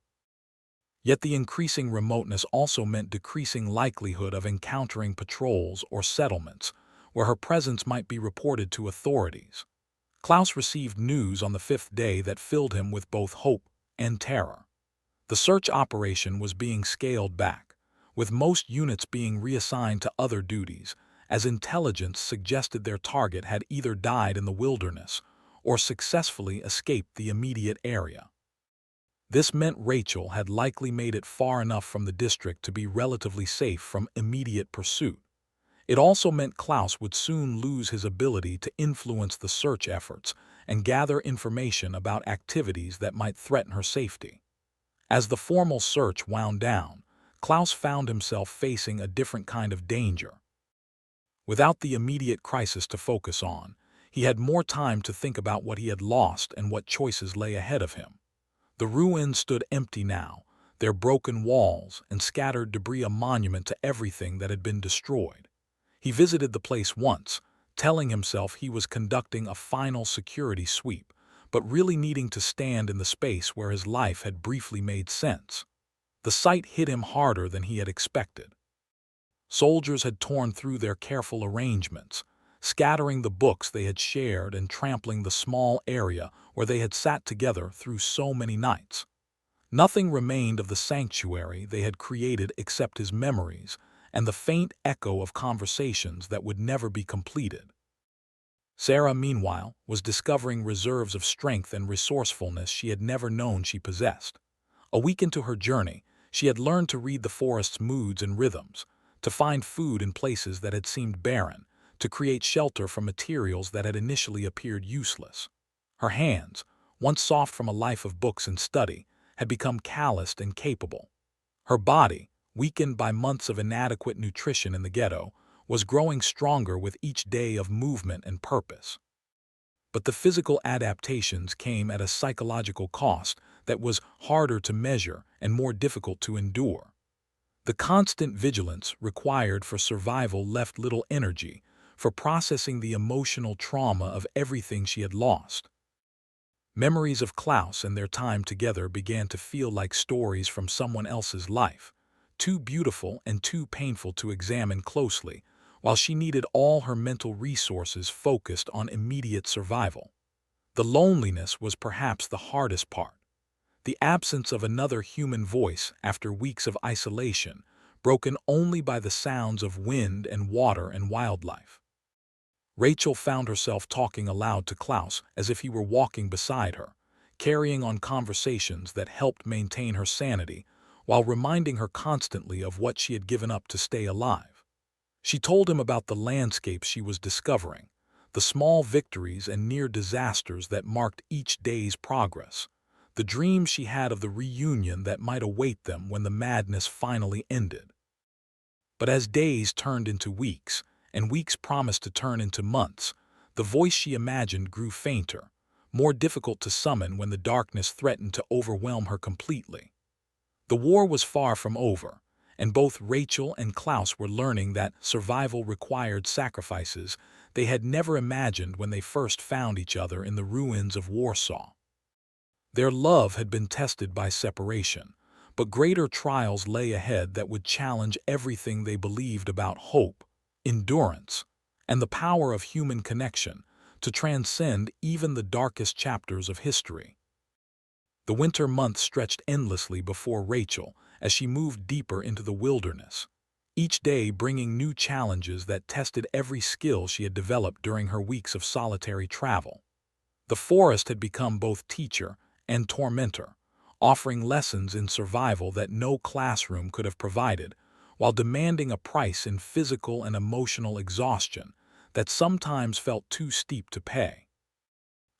Yet the increasing remoteness also meant decreasing likelihood of encountering patrols or settlements, where her presence might be reported to authorities. Klaus received news on the fifth day that filled him with both hope and terror. The search operation was being scaled back, with most units being reassigned to other duties, as intelligence suggested their target had either died in the wilderness or successfully escaped the immediate area. This meant Rachel had likely made it far enough from the district to be relatively safe from immediate pursuit. It also meant Klaus would soon lose his ability to influence the search efforts and gather information about activities that might threaten her safety. As the formal search wound down, Klaus found himself facing a different kind of danger. Without the immediate crisis to focus on, he had more time to think about what he had lost and what choices lay ahead of him. The ruins stood empty now, their broken walls and scattered debris a monument to everything that had been destroyed. He visited the place once, telling himself he was conducting a final security sweep, but really needing to stand in the space where his life had briefly made sense. The sight hit him harder than he had expected. Soldiers had torn through their careful arrangements, scattering the books they had shared and trampling the small area where they had sat together through so many nights. Nothing remained of the sanctuary they had created except his memories and the faint echo of conversations that would never be completed. Sarah, meanwhile, was discovering reserves of strength and resourcefulness she had never known she possessed. A week into her journey, she had learned to read the forest's moods and rhythms, to find food in places that had seemed barren, to create shelter from materials that had initially appeared useless. Her hands, once soft from a life of books and study, had become calloused and capable. Her body, weakened by months of inadequate nutrition in the ghetto, was growing stronger with each day of movement and purpose. But the physical adaptations came at a psychological cost that was harder to measure and more difficult to endure. The constant vigilance required for survival left little energy for processing the emotional trauma of everything she had lost. Memories of Klaus and their time together began to feel like stories from someone else's life, too beautiful and too painful to examine closely, while she needed all her mental resources focused on immediate survival. The loneliness was perhaps the hardest part. The absence of another human voice after weeks of isolation, broken only by the sounds of wind and water and wildlife. Rachel found herself talking aloud to Klaus as if he were walking beside her, carrying on conversations that helped maintain her sanity while reminding her constantly of what she had given up to stay alive. She told him about the landscapes she was discovering, the small victories and near disasters that marked each day's progress, the dreams she had of the reunion that might await them when the madness finally ended. But as days turned into weeks, and weeks promised to turn into months, the voice she imagined grew fainter, more difficult to summon when the darkness threatened to overwhelm her completely. The war was far from over, and both Rachel and Klaus were learning that survival required sacrifices they had never imagined when they first found each other in the ruins of Warsaw. Their love had been tested by separation, but greater trials lay ahead that would challenge everything they believed about hope, endurance, and the power of human connection to transcend even the darkest chapters of history. The winter months stretched endlessly before Rachel as she moved deeper into the wilderness, each day bringing new challenges that tested every skill she had developed during her weeks of solitary travel. The forest had become both teacher and tormentor, offering lessons in survival that no classroom could have provided, while demanding a price in physical and emotional exhaustion that sometimes felt too steep to pay.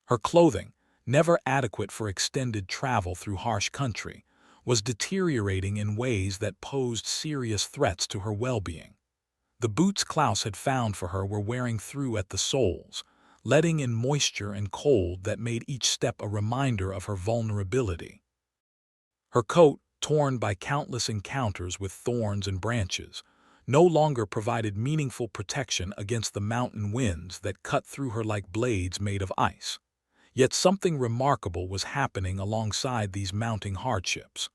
Her clothing, never adequate for extended travel through harsh country, was deteriorating in ways that posed serious threats to her well-being. The boots Klaus had found for her were wearing through at the soles, letting in moisture and cold that made each step a reminder of her vulnerability. Her coat, torn by countless encounters with thorns and branches, no longer provided meaningful protection against the mountain winds that cut through her like blades made of ice. Yet something remarkable was happening alongside these mounting hardships.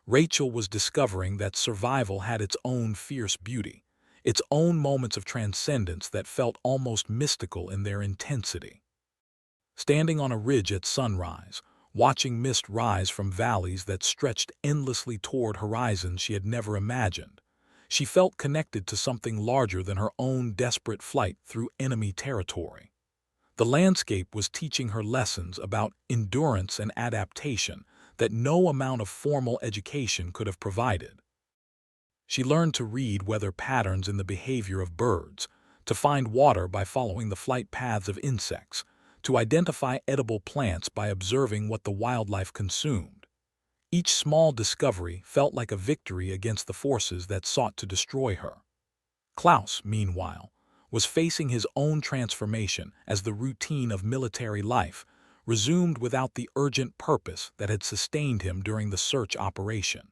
Rachel was discovering that survival had its own fierce beauty, its own moments of transcendence that felt almost mystical in their intensity. Standing on a ridge at sunrise, watching mist rise from valleys that stretched endlessly toward horizons she had never imagined, She felt connected to something larger than her own desperate flight through enemy territory. The landscape was teaching her lessons about endurance and adaptation that no amount of formal education could have provided. She learned to read weather patterns in the behavior of birds, to find water by following the flight paths of insects, to identify edible plants by observing what the wildlife consumed. Each small discovery felt like a victory against the forces that sought to destroy her. Klaus, meanwhile, was facing his own transformation as the routine of military life resumed without the urgent purpose that had sustained him during the search operation.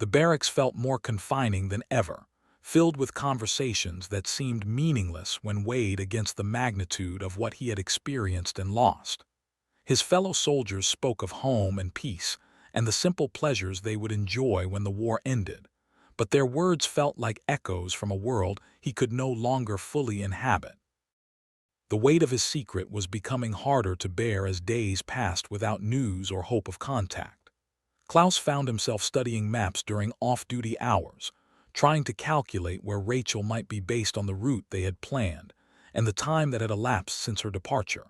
The barracks felt more confining than ever, filled with conversations that seemed meaningless when weighed against the magnitude of what he had experienced and lost. His fellow soldiers spoke of home and peace and the simple pleasures they would enjoy when the war ended, but their words felt like echoes from a world he could no longer fully inhabit. The weight of his secret was becoming harder to bear as days passed without news or hope of contact. Klaus found himself studying maps during off-duty hours, trying to calculate where Rachel might be based on the route they had planned and the time that had elapsed since her departure.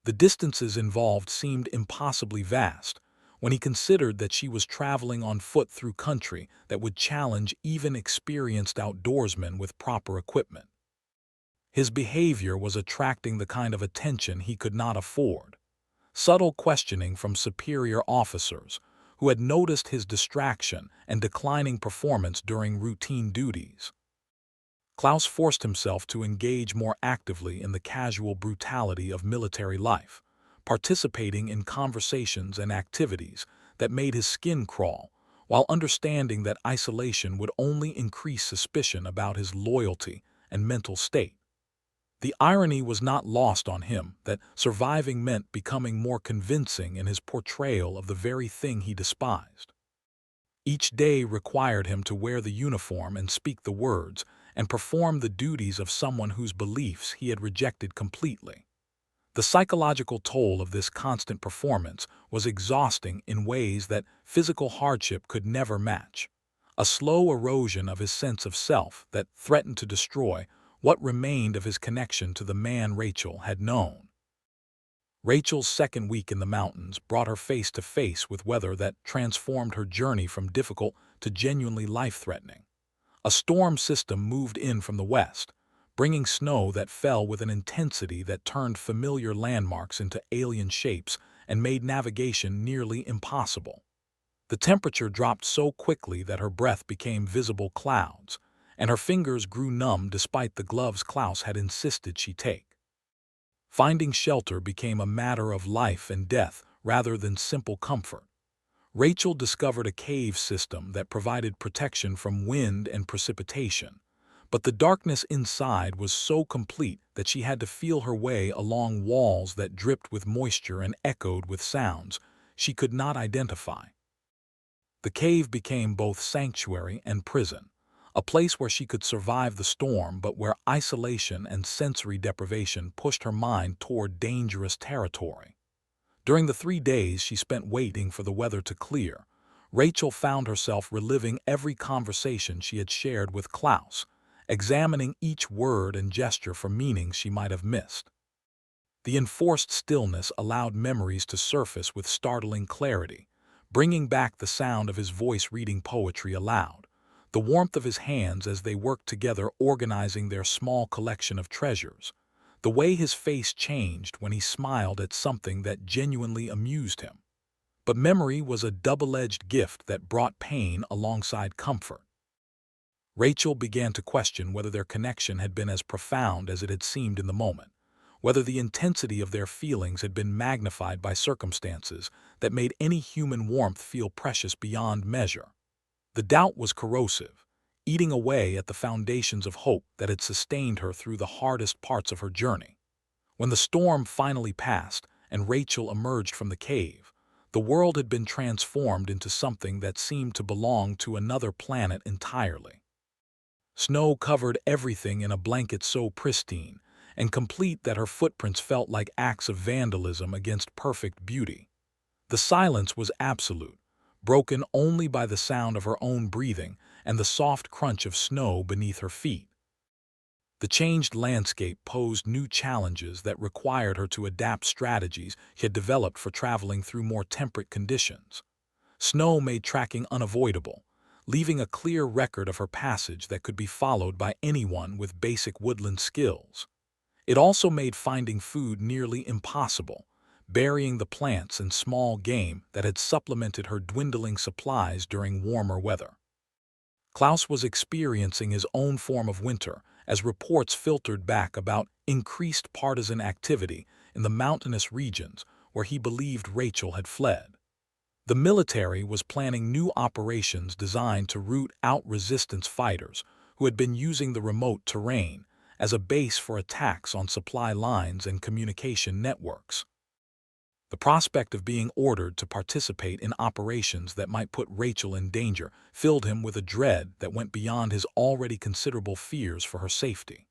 The distances involved seemed impossibly vast when he considered that she was traveling on foot through country that would challenge even experienced outdoorsmen with proper equipment. His behavior was attracting the kind of attention he could not afford. Subtle questioning from superior officers who had noticed his distraction and declining performance during routine duties. Klaus forced himself to engage more actively in the casual brutality of military life, participating in conversations and activities that made his skin crawl, while understanding that isolation would only increase suspicion about his loyalty and mental state. The irony was not lost on him that surviving meant becoming more convincing in his portrayal of the very thing he despised. Each day required him to wear the uniform and speak the words and perform the duties of someone whose beliefs he had rejected completely. The psychological toll of this constant performance was exhausting in ways that physical hardship could never match, a slow erosion of his sense of self that threatened to destroy what remained of his connection to the man Rachel had known. Rachel's second week in the mountains brought her face to face with weather that transformed her journey from difficult to genuinely life-threatening. A storm system moved in from the west, bringing snow that fell with an intensity that turned familiar landmarks into alien shapes and made navigation nearly impossible. The temperature dropped so quickly that her breath became visible clouds, and her fingers grew numb despite the gloves Klaus had insisted she take. Finding shelter became a matter of life and death rather than simple comfort. Rachel discovered a cave system that provided protection from wind and precipitation, but the darkness inside was so complete that she had to feel her way along walls that dripped with moisture and echoed with sounds she could not identify. The cave became both sanctuary and prison, a place where she could survive the storm but where isolation and sensory deprivation pushed her mind toward dangerous territory. During the 3 days she spent waiting for the weather to clear, Rachel found herself reliving every conversation she had shared with Klaus, examining each word and gesture for meanings she might have missed. The enforced stillness allowed memories to surface with startling clarity, bringing back the sound of his voice reading poetry aloud, the warmth of his hands as they worked together organizing their small collection of treasures, the way his face changed when he smiled at something that genuinely amused him. But memory was a double-edged gift that brought pain alongside comfort. Rachel began to question whether their connection had been as profound as it had seemed in the moment, whether the intensity of their feelings had been magnified by circumstances that made any human warmth feel precious beyond measure. The doubt was corrosive, eating away at the foundations of hope that had sustained her through the hardest parts of her journey. When the storm finally passed and Rachel emerged from the cave, the world had been transformed into something that seemed to belong to another planet entirely. Snow covered everything in a blanket so pristine and complete that her footprints felt like acts of vandalism against perfect beauty. The silence was absolute, broken only by the sound of her own breathing and the soft crunch of snow beneath her feet. The changed landscape posed new challenges that required her to adapt strategies she had developed for traveling through more temperate conditions. Snow made tracking unavoidable, leaving a clear record of her passage that could be followed by anyone with basic woodland skills. It also made finding food nearly impossible, burying the plants and small game that had supplemented her dwindling supplies during warmer weather. Klaus was experiencing his own form of winter as reports filtered back about increased partisan activity in the mountainous regions where he believed Rachel had fled. The military was planning new operations designed to root out resistance fighters who had been using the remote terrain as a base for attacks on supply lines and communication networks. The prospect of being ordered to participate in operations that might put Rachel in danger filled him with a dread that went beyond his already considerable fears for her safety.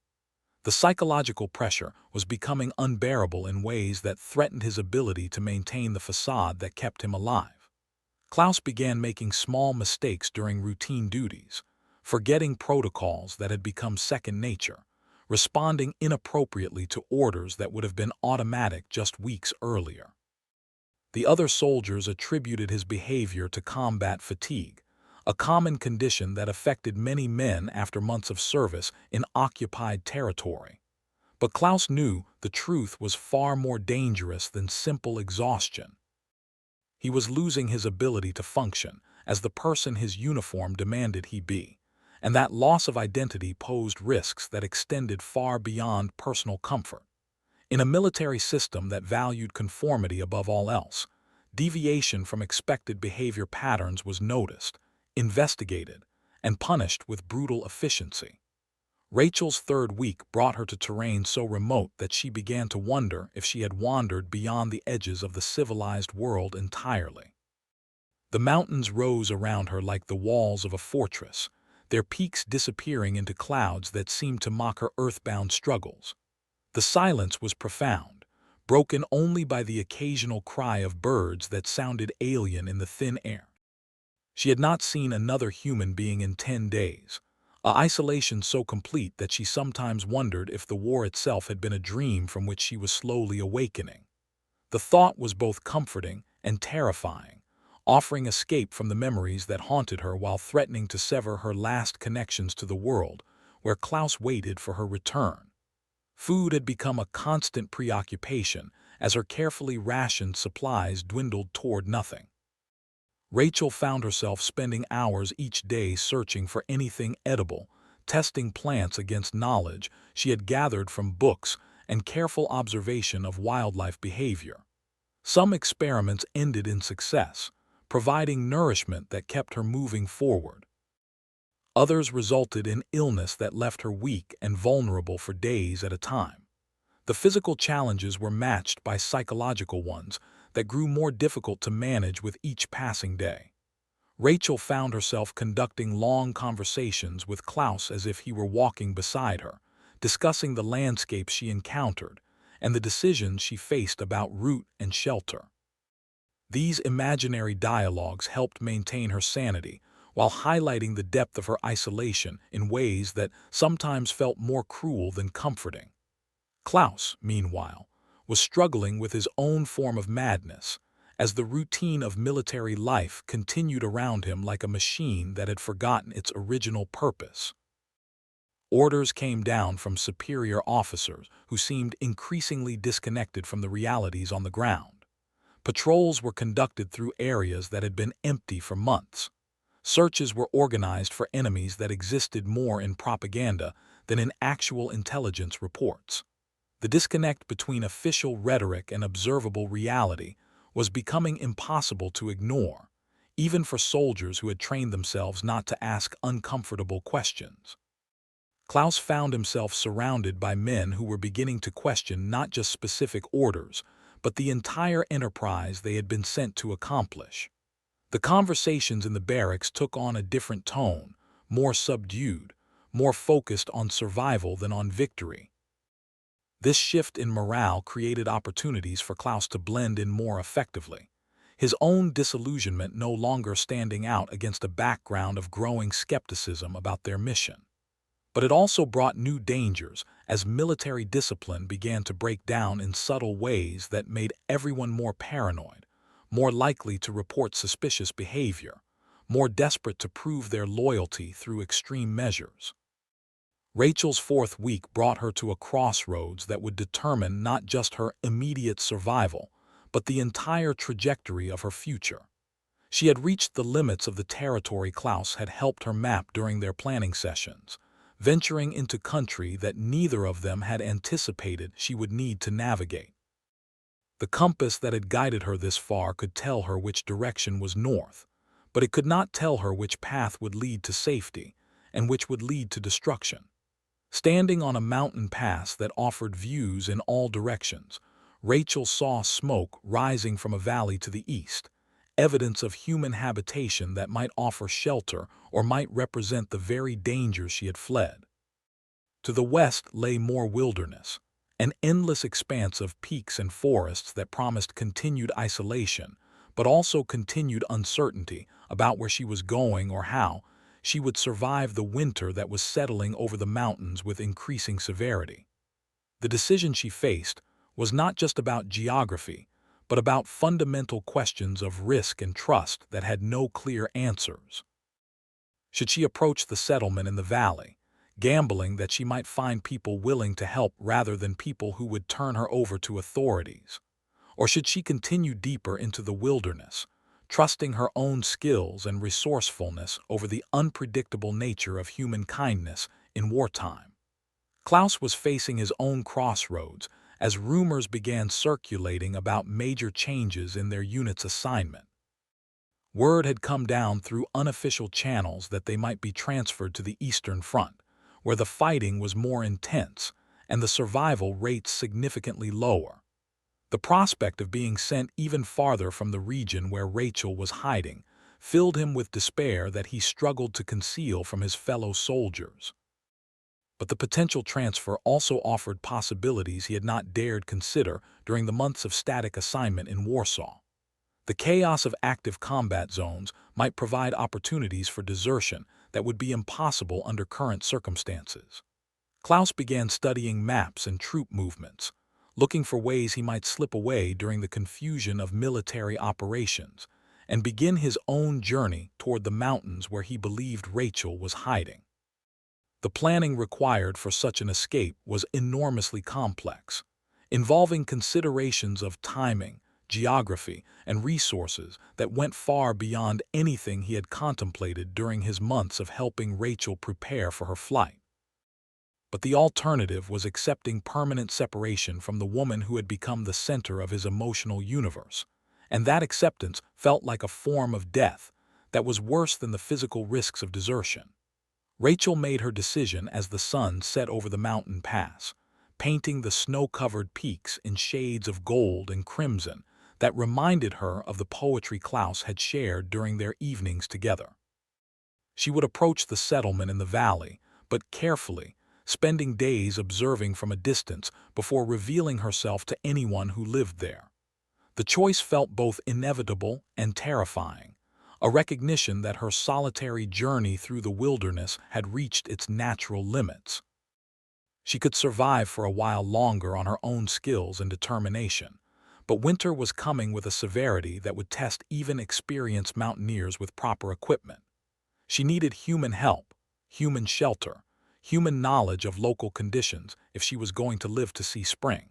The psychological pressure was becoming unbearable in ways that threatened his ability to maintain the facade that kept him alive. Klaus began making small mistakes during routine duties, forgetting protocols that had become second nature, responding inappropriately to orders that would have been automatic just weeks earlier. The other soldiers attributed his behavior to combat fatigue, a common condition that affected many men after months of service in occupied territory. But Klaus knew the truth was far more dangerous than simple exhaustion. He was losing his ability to function as the person his uniform demanded he be, and that loss of identity posed risks that extended far beyond personal comfort. In a military system that valued conformity above all else, deviation from expected behavior patterns was noticed, investigated, and punished with brutal efficiency. Rachel's third week brought her to terrain so remote that she began to wonder if she had wandered beyond the edges of the civilized world entirely. The mountains rose around her like the walls of a fortress, their peaks disappearing into clouds that seemed to mock her earthbound struggles. The silence was profound, broken only by the occasional cry of birds that sounded alien in the thin air. She had not seen another human being in 10 days, a isolation so complete that she sometimes wondered if the war itself had been a dream from which she was slowly awakening. The thought was both comforting and terrifying, offering escape from the memories that haunted her while threatening to sever her last connections to the world, where Klaus waited for her return. Food had become a constant preoccupation as her carefully rationed supplies dwindled toward nothing. Rachel found herself spending hours each day searching for anything edible, testing plants against knowledge she had gathered from books and careful observation of wildlife behavior. Some experiments ended in success, providing nourishment that kept her moving forward. Others resulted in illness that left her weak and vulnerable for days at a time. The physical challenges were matched by psychological ones that grew more difficult to manage with each passing day. Rachel found herself conducting long conversations with Klaus as if he were walking beside her, discussing the landscapes she encountered and the decisions she faced about route and shelter. These imaginary dialogues helped maintain her sanity while highlighting the depth of her isolation in ways that sometimes felt more cruel than comforting. Klaus, meanwhile, was struggling with his own form of madness, as the routine of military life continued around him like a machine that had forgotten its original purpose. Orders came down from superior officers who seemed increasingly disconnected from the realities on the ground. Patrols were conducted through areas that had been empty for months. Searches were organized for enemies that existed more in propaganda than in actual intelligence reports. The disconnect between official rhetoric and observable reality was becoming impossible to ignore, even for soldiers who had trained themselves not to ask uncomfortable questions. Klaus found himself surrounded by men who were beginning to question not just specific orders, but the entire enterprise they had been sent to accomplish. The conversations in the barracks took on a different tone, more subdued, more focused on survival than on victory. This shift in morale created opportunities for Klaus to blend in more effectively. his own disillusionment no longer standing out against a background of growing skepticism about their mission. But it also brought new dangers as military discipline began to break down in subtle ways that made everyone more paranoid, more likely to report suspicious behavior, more desperate to prove their loyalty through extreme measures. Rachel's fourth week brought her to a crossroads that would determine not just her immediate survival, but the entire trajectory of her future. She had reached the limits of the territory Klaus had helped her map during their planning sessions, venturing into country that neither of them had anticipated she would need to navigate. The compass that had guided her this far could tell her which direction was north, but it could not tell her which path would lead to safety and which would lead to destruction. Standing on a mountain pass that offered views in all directions, Rachel saw smoke rising from a valley to the east, evidence of human habitation that might offer shelter or might represent the very dangers she had fled. To the west lay more wilderness, an endless expanse of peaks and forests that promised continued isolation, but also continued uncertainty about where she was going or how she would survive the winter that was settling over the mountains with increasing severity. The decision she faced was not just about geography, but about fundamental questions of risk and trust that had no clear answers. Should she approach the settlement in the valley, gambling that she might find people willing to help rather than people who would turn her over to authorities? Or should she continue deeper into the wilderness, trusting her own skills and resourcefulness over the unpredictable nature of human kindness in wartime? Klaus was facing his own crossroads as rumors began circulating about major changes in their unit's assignment. Word had come down through unofficial channels that they might be transferred to the Eastern Front, where the fighting was more intense and the survival rates significantly lower. The prospect of being sent even farther from the region where Rachel was hiding filled him with despair that he struggled to conceal from his fellow soldiers. But the potential transfer also offered possibilities he had not dared consider during the months of static assignment in Warsaw. The chaos of active combat zones might provide opportunities for desertion that would be impossible under current circumstances. Klaus began studying maps and troop movements, looking for ways he might slip away during the confusion of military operations, and begin his own journey toward the mountains where he believed Rachel was hiding. The planning required for such an escape was enormously complex, involving considerations of timing, geography, and resources that went far beyond anything he had contemplated during his months of helping Rachel prepare for her flight. But the alternative was accepting permanent separation from the woman who had become the center of his emotional universe, and that acceptance felt like a form of death that was worse than the physical risks of desertion. Rachel made her decision as the sun set over the mountain pass, painting the snow-covered peaks in shades of gold and crimson that reminded her of the poetry Klaus had shared during their evenings together. She would approach the settlement in the valley, but carefully, spending days observing from a distance before revealing herself to anyone who lived there. The choice felt both inevitable and terrifying, a recognition that her solitary journey through the wilderness had reached its natural limits. She could survive for a while longer on her own skills and determination, but winter was coming with a severity that would test even experienced mountaineers with proper equipment. She needed human help, human shelter, human knowledge of local conditions if she was going to live to see spring.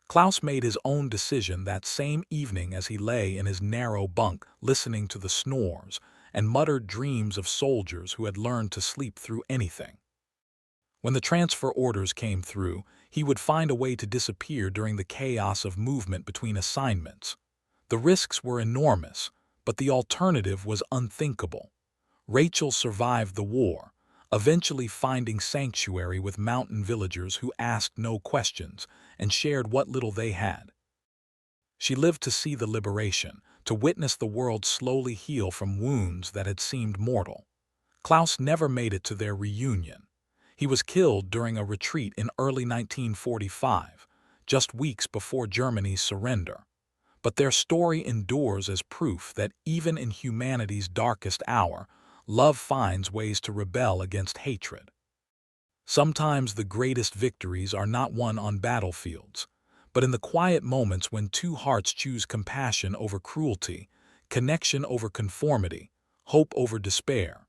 Klaus made his own decision that same evening as he lay in his narrow bunk listening to the snores and muttered dreams of soldiers who had learned to sleep through anything. When the transfer orders came through, he would find a way to disappear during the chaos of movement between assignments. The risks were enormous, but the alternative was unthinkable. Rachel survived the war, eventually finding sanctuary with mountain villagers who asked no questions and shared what little they had. She lived to see the liberation, to witness the world slowly heal from wounds that had seemed mortal. Klaus never made it to their reunion. He was killed during a retreat in early 1945, just weeks before Germany's surrender. but their story endures as proof that even in humanity's darkest hour, love finds ways to rebel against hatred. Sometimes the greatest victories are not won on battlefields, but in the quiet moments when two hearts choose compassion over cruelty, connection over conformity, hope over despair.